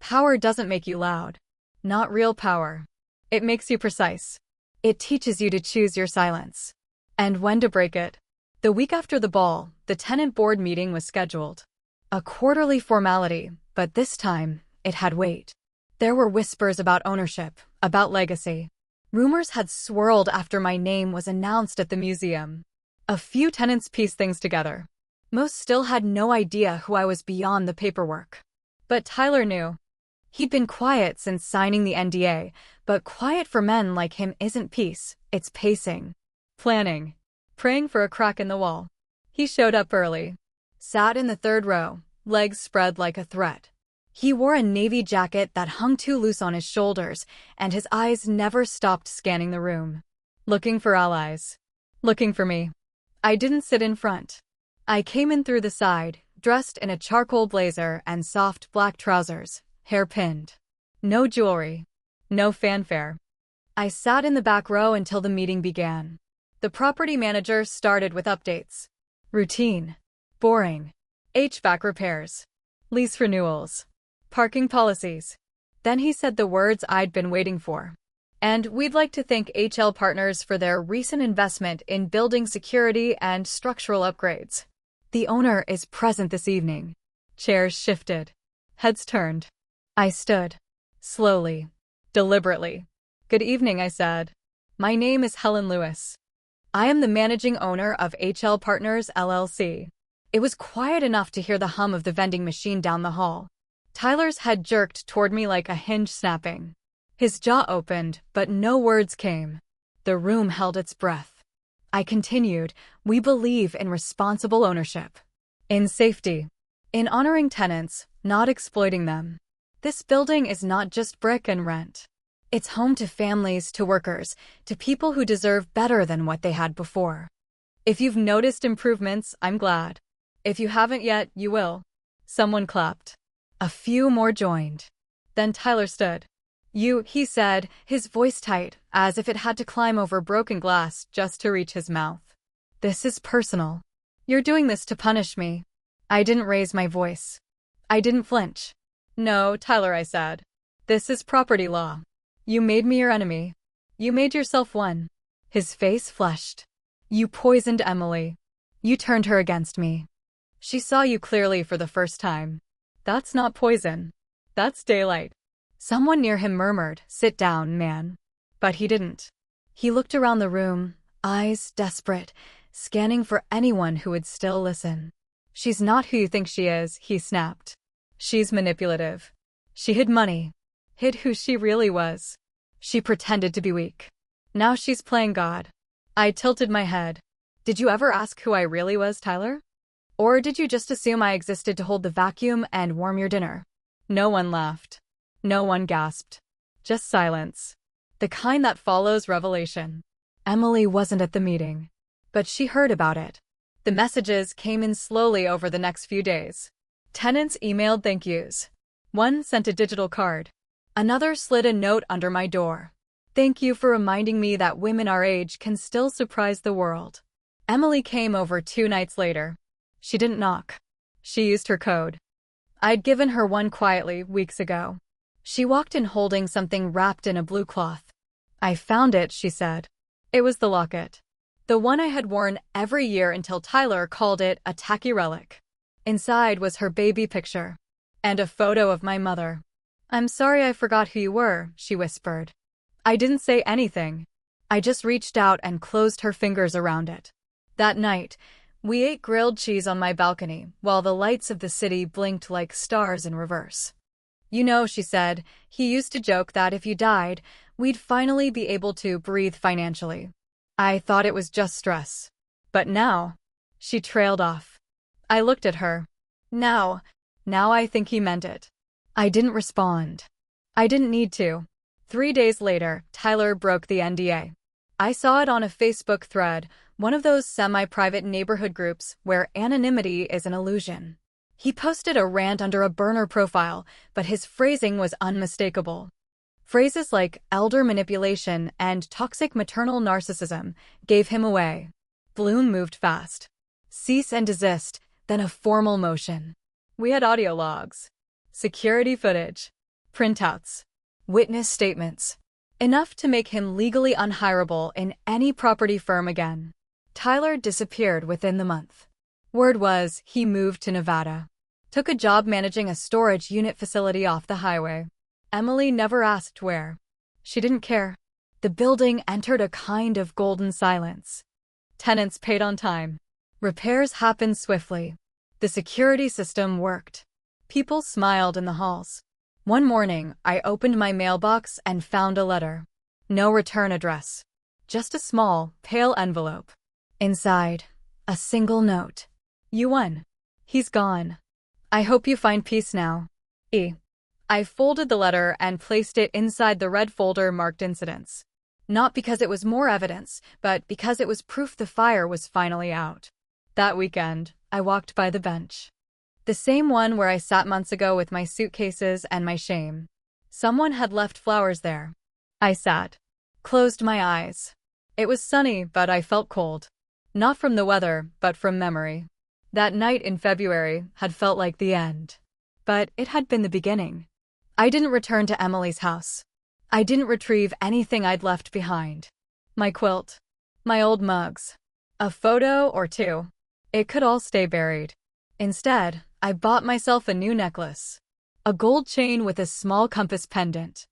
Power doesn't make you loud. Not real power. It makes you precise. It teaches you to choose your silence. And when to break it. The week after the ball, the tenant board meeting was scheduled. A quarterly formality, but this time, it had weight. There were whispers about ownership, about legacy. Rumors had swirled after my name was announced at the museum. A few tenants pieced things together. Most still had no idea who I was beyond the paperwork. But Tyler knew. He'd been quiet since signing the NDA, but quiet for men like him isn't peace, it's pacing. Planning. Praying for a crack in the wall. He showed up early. Sat in the third row, legs spread like a threat. He wore a navy jacket that hung too loose on his shoulders, and his eyes never stopped scanning the room. Looking for allies. Looking for me. I didn't sit in front. I came in through the side, dressed in a charcoal blazer and soft black trousers, hair pinned. No jewelry. No fanfare. I sat in the back row until the meeting began. The property manager started with updates. Routine. Boring. HVAC repairs. Lease renewals. Parking policies. Then he said the words I'd been waiting for. And we'd like to thank HL Partners for their recent investment in building security and structural upgrades. The owner is present this evening. Chairs shifted. Heads turned. I stood. Slowly. Deliberately. "Good evening," I said. "My name is Helen Lewis. I am the managing owner of HL Partners, LLC. It was quiet enough to hear the hum of the vending machine down the hall. Tyler's head jerked toward me like a hinge snapping. His jaw opened, but no words came. The room held its breath. I continued, "We believe in responsible ownership. In safety. In honoring tenants, not exploiting them. This building is not just brick and rent. It's home to families, to workers, to people who deserve better than what they had before. If you've noticed improvements, I'm glad. If you haven't yet, you will." Someone clapped. A few more joined. Then Tyler stood. He said, his voice tight, as if it had to climb over broken glass just to reach his mouth. "This is personal. You're doing this to punish me." I didn't raise my voice. I didn't flinch. "No, Tyler," I said. "This is property law. You made me your enemy. You made yourself one." His face flushed. "You poisoned Emily. You turned her against me. She saw you clearly for the first time. That's not poison. That's daylight." Someone near him murmured, "Sit down, man." But he didn't. He looked around the room, eyes desperate, scanning for anyone who would still listen. "She's not who you think she is," he snapped. "She's manipulative. She hid money. Hid who she really was. She pretended to be weak. Now she's playing God." I tilted my head. "Did you ever ask who I really was, Tyler? Or did you just assume I existed to hold the vacuum and warm your dinner?" No one laughed. No one gasped. Just silence. The kind that follows revelation. Emily wasn't at the meeting, but she heard about it. The messages came in slowly over the next few days. Tenants emailed thank yous. One sent a digital card. Another slid a note under my door. Thank you for reminding me that women our age can still surprise the world. Emily came over 2 nights later. She didn't knock. She used her code. I'd given her one quietly weeks ago. She walked in holding something wrapped in a blue cloth. I found it, she said. It was the locket. The one I had worn every year until Tyler called it a tacky relic. Inside was her baby picture. And a photo of my mother. I'm sorry I forgot who you were, she whispered. I didn't say anything. I just reached out and closed her fingers around it. That night, we ate grilled cheese on my balcony while the lights of the city blinked like stars in reverse. You know, she said, he used to joke that if you died, we'd finally be able to breathe financially. I thought it was just stress. But now, she trailed off. I looked at her. Now I think he meant it. I didn't respond. I didn't need to. 3 days later, Tyler broke the NDA. I saw it on a Facebook thread, one of those semi-private neighborhood groups where anonymity is an illusion. He posted a rant under a burner profile, but his phrasing was unmistakable. Phrases like elder manipulation and toxic maternal narcissism gave him away. Bloom moved fast. Cease and desist, then a formal motion. We had audio logs, security footage, printouts, witness statements. Enough to make him legally unhireable in any property firm again. Tyler disappeared within the month. Word was he moved to Nevada. Took a job managing a storage unit facility off the highway. Emily never asked where. She didn't care. The building entered a kind of golden silence. Tenants paid on time. Repairs happened swiftly. The security system worked. People smiled in the halls. One morning, I opened my mailbox and found a letter. No return address. Just a small, pale envelope. Inside, a single note. You won. He's gone. I hope you find peace now. E. I folded the letter and placed it inside the red folder marked incidents. Not because it was more evidence, but because it was proof the fire was finally out. That weekend, I walked by the bench. The same one where I sat months ago with my suitcases and my shame. Someone had left flowers there. I sat. Closed my eyes. It was sunny, but I felt cold. Not from the weather, but from memory. That night in February had felt like the end. But it had been the beginning. I didn't return to Emily's house. I didn't retrieve anything I'd left behind. My quilt. My old mugs. A photo or two. It could all stay buried. Instead, I bought myself a new necklace. A gold chain with a small compass pendant.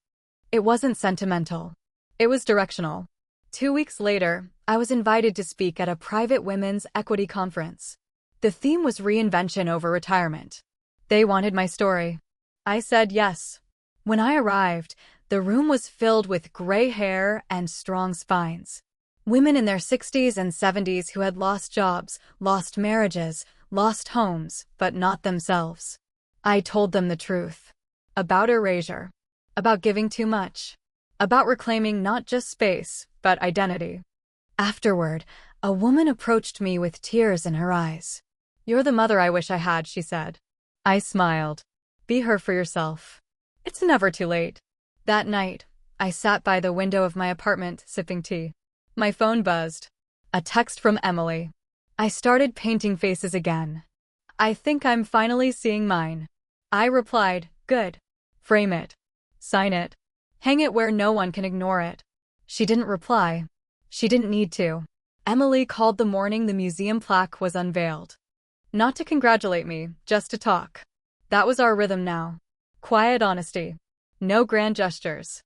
It wasn't sentimental. It was directional. 2 weeks later, I was invited to speak at a private women's equity conference. The theme was reinvention over retirement. They wanted my story. I said yes. When I arrived, the room was filled with gray hair and strong spines. Women in their 60s and 70s who had lost jobs, lost marriages, lost homes, but not themselves. I told them the truth. About erasure. About giving too much. About reclaiming not just space, but identity. Afterward, a woman approached me with tears in her eyes. You're the mother I wish I had, she said. I smiled. Be her for yourself. It's never too late. That night, I sat by the window of my apartment, sipping tea. My phone buzzed. A text from Emily. I started painting faces again. I think I'm finally seeing mine. I replied, good. Frame it. Sign it. Hang it where no one can ignore it. She didn't reply. She didn't need to. Emily called the morning the museum plaque was unveiled. Not to congratulate me, just to talk. That was our rhythm now. Quiet honesty. No grand gestures.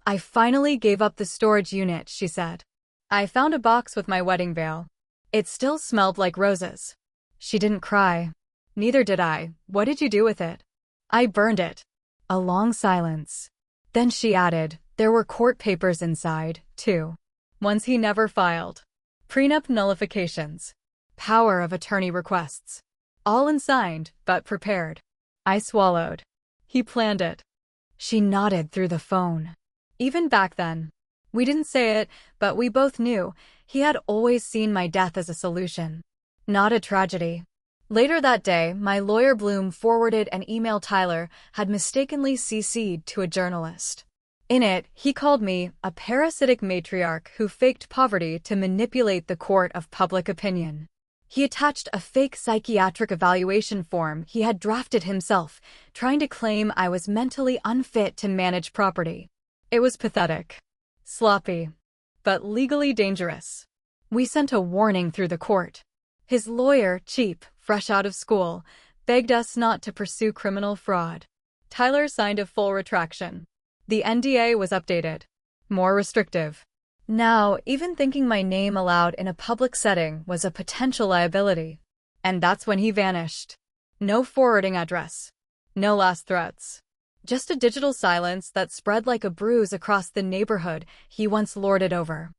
I finally gave up the storage unit, she said. I found a box with my wedding veil. It still smelled like roses. She didn't cry. Neither did I. What did you do with it? I burned it. A long silence. Then she added, there were court papers inside, too. Ones he never filed. Prenup nullifications. Power of attorney requests. All unsigned, but prepared. I swallowed. He planned it. She nodded through the phone. Even back then. We didn't say it, but we both knew he had always seen my death as a solution, not a tragedy. Later that day, my lawyer Bloom forwarded an email Tyler had mistakenly CC'd to a journalist. In it, he called me a parasitic matriarch who faked poverty to manipulate the court of public opinion. He attached a fake psychiatric evaluation form he had drafted himself, trying to claim I was mentally unfit to manage property. It was pathetic, sloppy, but legally dangerous. We sent a warning through the court. His lawyer, cheap, fresh out of school, begged us not to pursue criminal fraud. Tyler signed a full retraction. The NDA was updated, more restrictive. Now, even thinking my name aloud in a public setting was a potential liability. And that's when he vanished. No forwarding address. No last threats. Just a digital silence that spread like a bruise across the neighborhood he once lorded over.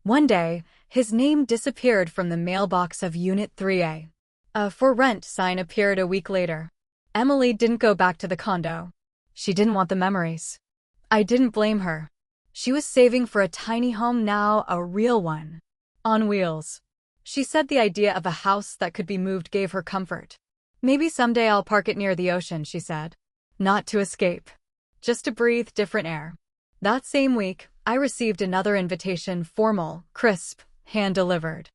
One day, his name disappeared from the mailbox of Unit 3A. A for rent sign appeared a week later. Emily didn't go back to the condo. She didn't want the memories. I didn't blame her. She was saving for a tiny home now, a real one. On wheels. She said the idea of a house that could be moved gave her comfort. Maybe someday I'll park it near the ocean, she said. Not to escape. Just to breathe different air. That same week, I received another invitation, formal, crisp, hand-delivered.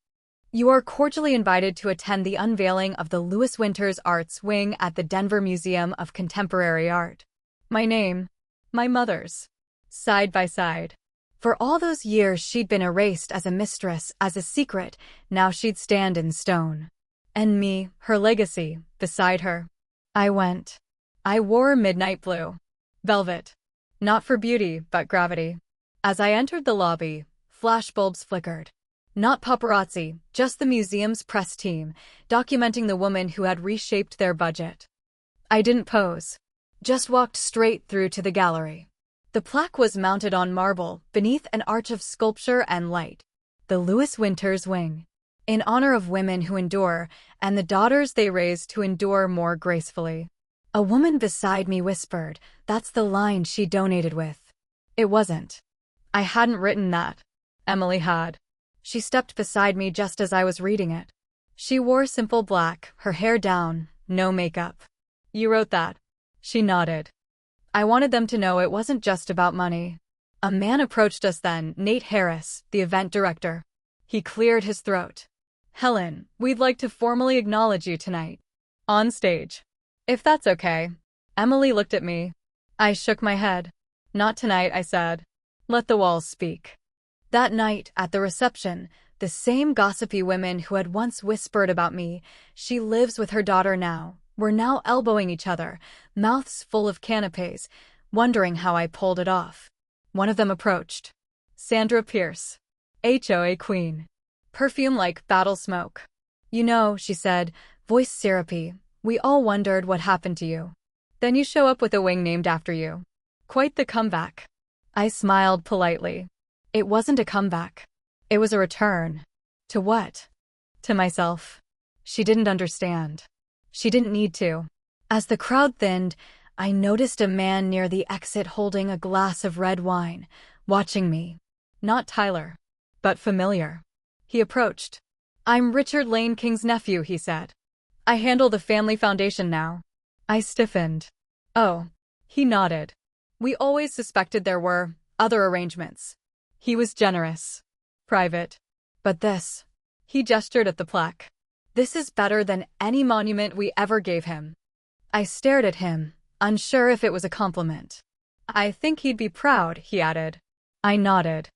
You are cordially invited to attend the unveiling of the Lewis Winters Arts Wing at the Denver Museum of Contemporary Art. My name. My mother's. Side by side. For all those years she'd been erased as a mistress, as a secret, now she'd stand in stone. And me, her legacy, beside her. I went. I wore midnight blue. Velvet. Not for beauty, but gravity. As I entered the lobby, flashbulbs flickered. Not paparazzi, just the museum's press team, documenting the woman who had reshaped their budget. I didn't pose. Just walked straight through to the gallery. The plaque was mounted on marble, beneath an arch of sculpture and light. The Lewis Winters Wing. In honor of women who endure, and the daughters they raise to endure more gracefully. A woman beside me whispered, "That's the line she donated with." It wasn't. I hadn't written that. Emily had. She stepped beside me just as I was reading it. She wore simple black, her hair down, no makeup. "You wrote that?" She nodded. I wanted them to know it wasn't just about money. A man approached us then, Nate Harris, the event director. He cleared his throat. "Helen, we'd like to formally acknowledge you tonight. On stage. If that's okay." Emily looked at me. I shook my head. "Not tonight," I said. "Let the walls speak." That night, at the reception, the same gossipy women who had once whispered about me, "She lives with her daughter now," were now elbowing each other, mouths full of canapes, wondering how I pulled it off. One of them approached. Sandra Pierce. HOA queen. Perfume like battle smoke. "You know," she said, voice syrupy, "we all wondered what happened to you. Then you show up with a wing named after you. Quite the comeback." I smiled politely. It wasn't a comeback. It was a return. To what? To myself. She didn't understand. She didn't need to. As the crowd thinned, I noticed a man near the exit holding a glass of red wine, watching me. Not Tyler, but familiar. He approached. "I'm Richard Lane King's nephew," he said. "I handle the family foundation now." I stiffened. "Oh." He nodded. "We always suspected there were other arrangements." He was generous. Private. But this. He gestured at the plaque. "This is better than any monument we ever gave him." I stared at him, unsure if it was a compliment. "I think he'd be proud," he added. I nodded.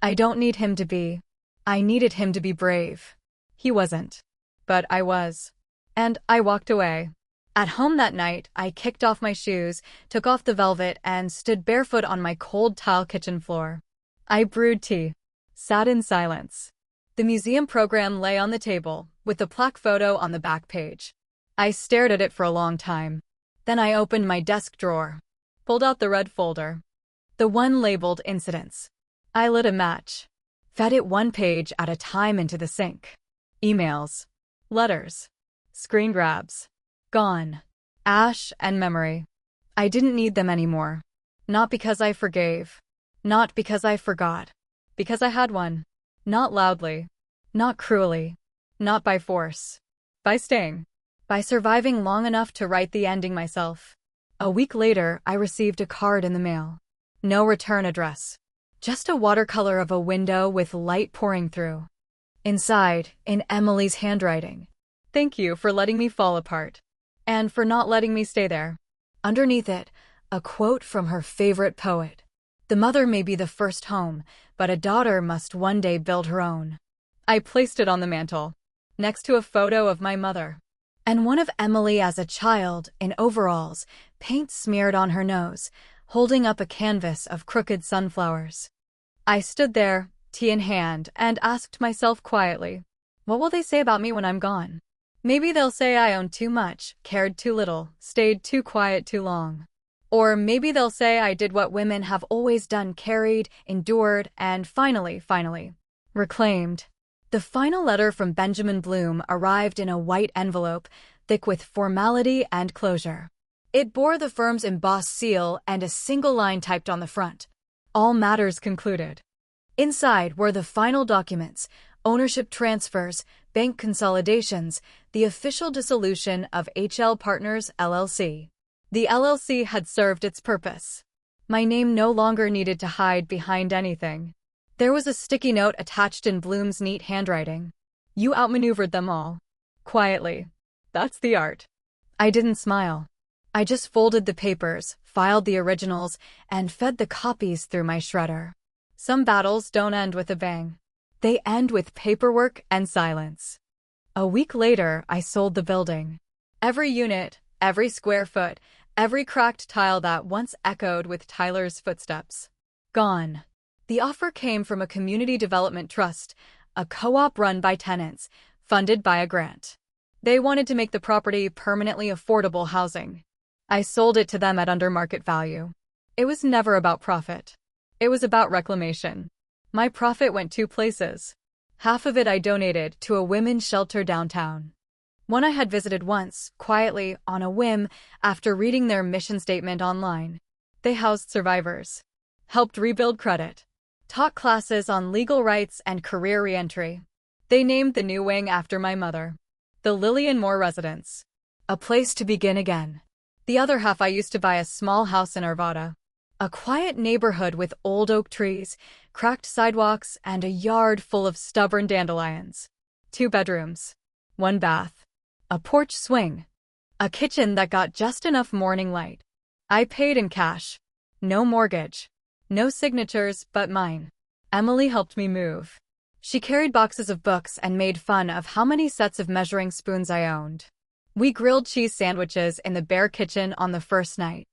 "I don't need him to be. I needed him to be brave." He wasn't. But I was. And I walked away. At home that night, I kicked off my shoes, took off the velvet, and stood barefoot on my cold tile kitchen floor. I brewed tea. Sat in silence. The museum program lay on the table, with the plaque photo on the back page. I stared at it for a long time. Then I opened my desk drawer. Pulled out the red folder. The one labeled Incidents. I lit a match. Fed it one page at a time into the sink. Emails. Letters. Screen grabs. Gone. Ash and memory. I didn't need them anymore. Not because I forgave. Not because I forgot. Because I had one. Not loudly. Not cruelly. Not by force. By staying. By surviving long enough to write the ending myself. A week later, I received a card in the mail. No return address. Just a watercolor of a window with light pouring through. Inside, in Emily's handwriting. Thank you for letting me fall apart. And for not letting me stay there. Underneath it, a quote from her favorite poet. The mother may be the first home, but a daughter must one day build her own. I placed it on the mantel, next to a photo of my mother. And one of Emily as a child, in overalls, paint smeared on her nose, holding up a canvas of crooked sunflowers. I stood there, tea in hand, and asked myself quietly, what will they say about me when I'm gone? Maybe they'll say I owned too much, cared too little, stayed too quiet too long. Or maybe they'll say I did what women have always done, carried, endured, and finally, reclaimed. The final letter from Benjamin Bloom arrived in a white envelope, thick with formality and closure. It bore the firm's embossed seal and a single line typed on the front. All matters concluded. Inside were the final documents, ownership transfers, bank consolidations, the official dissolution of HL Partners LLC. The LLC had served its purpose. My name no longer needed to hide behind anything. There was a sticky note attached in Bloom's neat handwriting. You outmaneuvered them all. Quietly. That's the art. I didn't smile. I just folded the papers, filed the originals, and fed the copies through my shredder. Some battles don't end with a bang. They end with paperwork and silence. A week later, I sold the building. Every unit, every square foot, every cracked tile that once echoed with Tyler's footsteps. Gone. The offer came from a community development trust, a co-op run by tenants, funded by a grant. They wanted to make the property permanently affordable housing. I sold it to them at under market value. It was never about profit. It was about reclamation. My profit went two places. Half of it I donated to a women's shelter downtown. One I had visited once, quietly, on a whim, after reading their mission statement online. They housed survivors, helped rebuild credit, taught classes on legal rights and career reentry. They named the new wing after my mother. The Lillian Moore Residence. A place to begin again. The other half I used to buy a small house in Arvada. A quiet neighborhood with old oak trees, cracked sidewalks, and a yard full of stubborn dandelions. 2 bedrooms. 1 bath. A porch swing. A kitchen that got just enough morning light. I paid in cash. No mortgage. No signatures but mine. Emily helped me move. She carried boxes of books and made fun of how many sets of measuring spoons I owned. We grilled cheese sandwiches in the bare kitchen on the first night.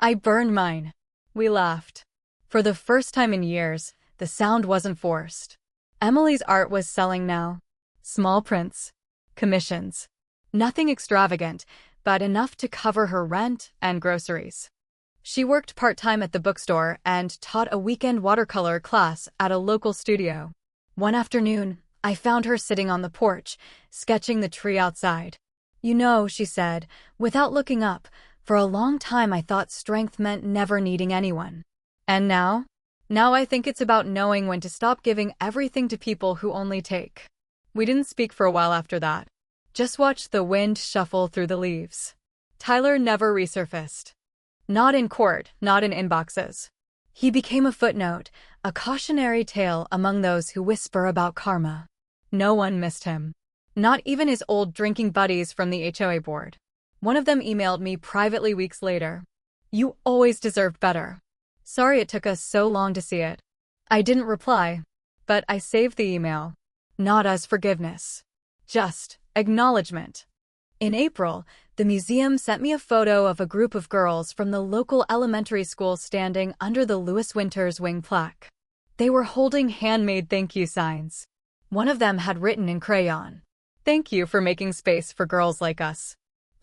I burned mine. We laughed. For the first time in years, the sound wasn't forced. Emily's art was selling now. Small prints. Commissions. Nothing extravagant, but enough to cover her rent and groceries. She worked part-time at the bookstore and taught a weekend watercolor class at a local studio. One afternoon, I found her sitting on the porch, sketching the tree outside. You know, she said, without looking up, for a long time I thought strength meant never needing anyone. And now? Now I think it's about knowing when to stop giving everything to people who only take. We didn't speak for a while after that. Just watched the wind shuffle through the leaves. Tyler never resurfaced. Not in court, not in inboxes. He became a footnote, a cautionary tale among those who whisper about karma. No one missed him. Not even his old drinking buddies from the HOA board. One of them emailed me privately weeks later. You always deserved better. Sorry it took us so long to see it. I didn't reply, but I saved the email. Not as forgiveness. Just acknowledgement. In April, the museum sent me a photo of a group of girls from the local elementary school standing under the Lewis Winters Wing plaque. They were holding handmade thank you signs. One of them had written in crayon, "Thank you for making space for girls like us."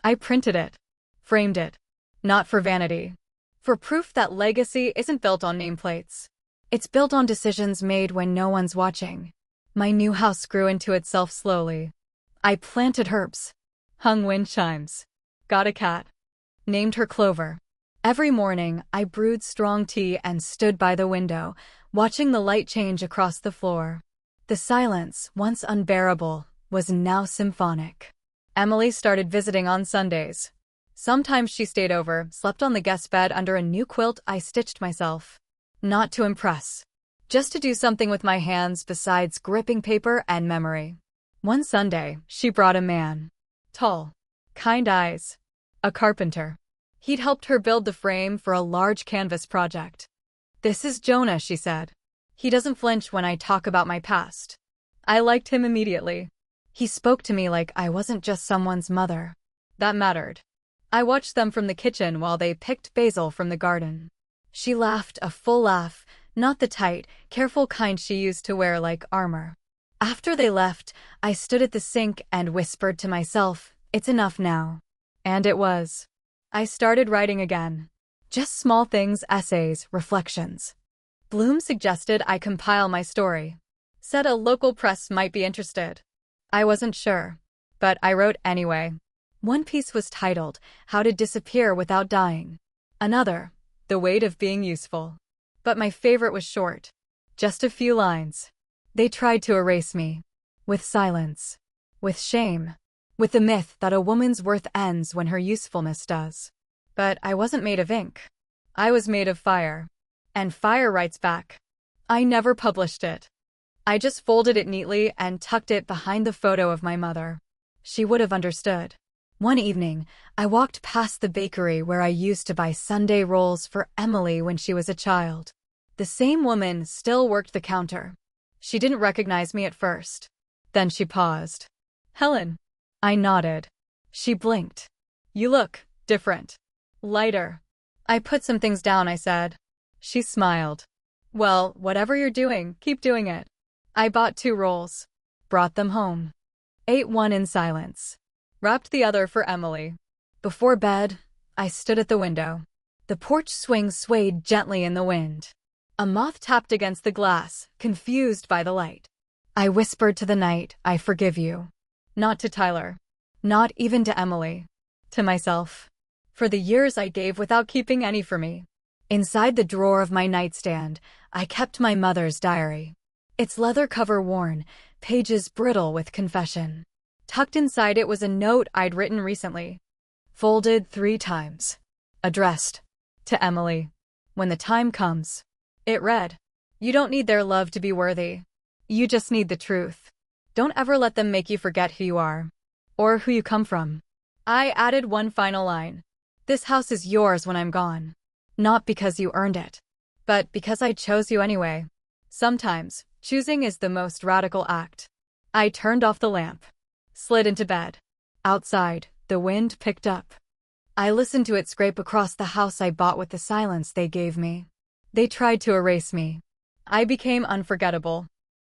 I printed it, framed it, not for vanity, for proof that legacy isn't built on nameplates. It's built on decisions made when no one's watching. My new house grew into itself slowly. I planted herbs, hung wind chimes, got a cat, named her Clover. Every morning, I brewed strong tea and stood by the window, watching the light change across the floor. The silence, once unbearable, was now symphonic. Emily started visiting on Sundays. Sometimes she stayed over, slept on the guest bed under a new quilt I stitched myself. Not to impress. Just to do something with my hands besides gripping paper and memory. One Sunday, she brought a man. Tall. Kind eyes. A carpenter. He'd helped her build the frame for a large canvas project. "This is Jonah," she said. "He doesn't flinch when I talk about my past." I liked him immediately. He spoke to me like I wasn't just someone's mother. That mattered. I watched them from the kitchen while they picked basil from the garden. She laughed, a full laugh, not the tight, careful kind she used to wear like armor. After they left, I stood at the sink and whispered to myself, "It's enough now." And it was. I started writing again. Just small things, essays, reflections. Bloom suggested I compile my story. Said a local press might be interested. I wasn't sure, but I wrote anyway. One piece was titled, "How to Disappear Without Dying." Another, "The Weight of Being Useful." But my favorite was short. Just a few lines. They tried to erase me. With silence. With shame. With the myth that a woman's worth ends when her usefulness does. But I wasn't made of ink. I was made of fire. And fire writes back. I never published it. I just folded it neatly and tucked it behind the photo of my mother. She would have understood. One evening, I walked past the bakery where I used to buy Sunday rolls for Emily when she was a child. The same woman still worked the counter. She didn't recognize me at first. Then she paused. "Helen." I nodded. She blinked. "You look different. Lighter." "I put some things down," I said. She smiled. "Well, whatever you're doing, keep doing it." I bought 2 rolls. Brought them home. Ate one in silence. Wrapped the other for Emily. Before bed, I stood at the window. The porch swing swayed gently in the wind. A moth tapped against the glass, confused by the light. I whispered to the night, "I forgive you." Not to Tyler. Not even to Emily. To myself. For the years I gave without keeping any for me. Inside the drawer of my nightstand, I kept my mother's diary. Its leather cover worn, pages brittle with confession. Tucked inside it was a note I'd written recently. Folded 3 times. Addressed. To Emily. When the time comes. It read. You don't need their love to be worthy. You just need the truth. Don't ever let them make you forget who you are. Or who you come from. I added one final line. This house is yours when I'm gone. Not because you earned it. But because I chose you anyway. Sometimes, choosing is the most radical act. I turned off the lamp. Slid into bed. Outside, the wind picked up. I listened to it scrape across the house I bought with the silence they gave me. They tried to erase me. I became unforgettable.